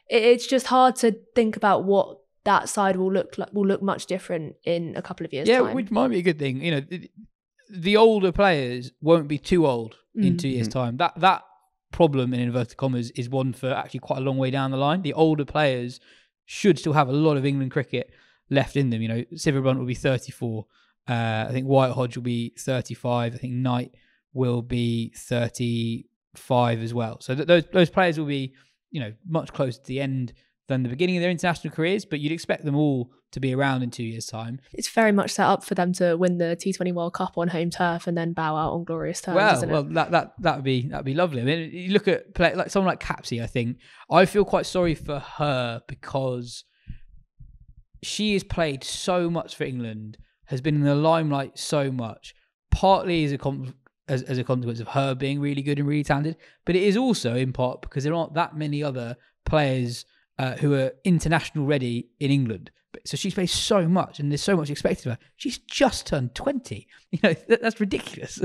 it's just hard to think about what that side will look much different in a couple of years' time. Which might be a good thing. You know, the older players won't be too old in 2 years' time. That problem, in inverted commas, is one for actually quite a long way down the line. The older players should still have a lot of England cricket left in them. You know, Sivir Brunt will be 34. I think White Hodge will be 35. I think Knight will be 35 as well. So those players will be, you know, much closer to the end than the beginning of their international careers, but you'd expect them all to be around in 2 years' time. It's very much set up for them to win the T20 World Cup on home turf and then bow out on glorious terms, isn't it? Well, that'd be lovely. I mean, you look at play like someone like Captaincy. I think I feel quite sorry for her because she has played so much for England, has been in the limelight so much, partly as a consequence of her being really good and really talented, but it is also in part because there aren't that many other players who are international ready in England. So she's played so much and there's so much expected of her. She's just turned 20. You know, that's ridiculous.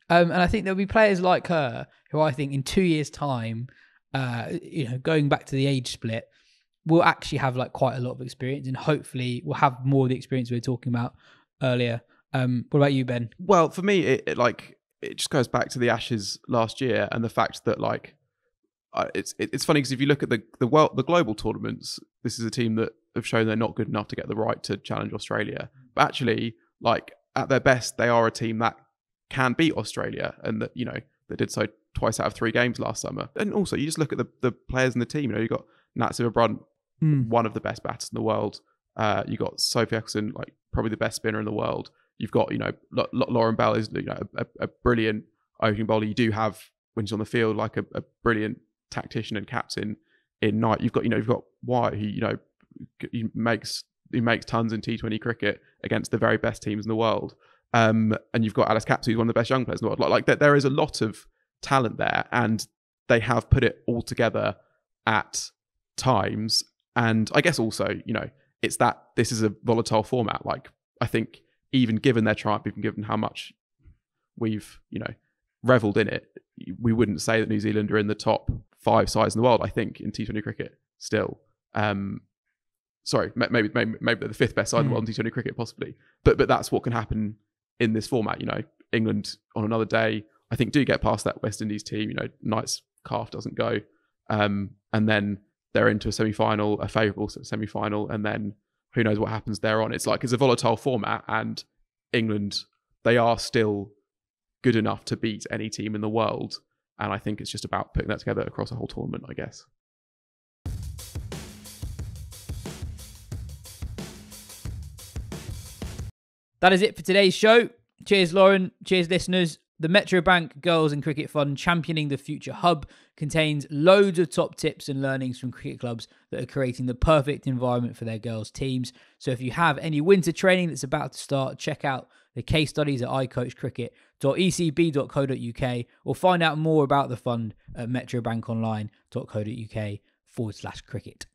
And I think there'll be players like her who I think in 2 years' time, you know, going back to the age split, will actually have like quite a lot of experience and hopefully will have more of the experience we were talking about earlier. What about you, Ben? Well, for me, it just goes back to the Ashes last year and the fact that like, it's funny because if you look at the global tournaments, this is a team that have shown they're not good enough to get the right to challenge Australia. But actually, like at their best, they are a team that can beat Australia, and that, you know, they did so twice out of 3 games last summer. And also, you just look at the players in the team. You know, you got Nat Sivir Brunt, one of the best batters in the world. You got Sophie Eccleston, like probably the best spinner in the world. You've got, you know, Lauren Bell is, you know, a brilliant opening bowler. You do have, when she's on the field, like a brilliant tactician and captain in Knight. You've got White, who, you know, he makes tons in T20 cricket against the very best teams in the world. And you've got Alice Captaincy, who's one of the best young players in the world. Like there is a lot of talent there, and they have put it all together at times. And I guess also, you know, it's that this is a volatile format. Like, I think even given their triumph, even given how much we've, you know, reveled in it, we wouldn't say that New Zealand are in the top 5 sides in the world, I think, in T20 cricket still. Sorry, maybe they're the 5th best side in the world in T20 cricket, possibly. But that's what can happen in this format. You know, England on another day, I think, do get past that West Indies team. You know, Knight's calf doesn't go. And then they're into a semi-final, a favourable semi-final, and then who knows what happens there on. It's like, it's a volatile format, and England, they are still good enough to beat any team in the world. And I think it's just about putting that together across a whole tournament, I guess. That is it for today's show. Cheers, Lauren. Cheers, listeners. The Metrobank Girls in Cricket Fund, championing the future hub, contains loads of top tips and learnings from cricket clubs that are creating the perfect environment for their girls' teams. So if you have any winter training that's about to start, check out the case studies at icoachcricket.ecb.co.uk or find out more about the fund at metrobankonline.co.uk/cricket.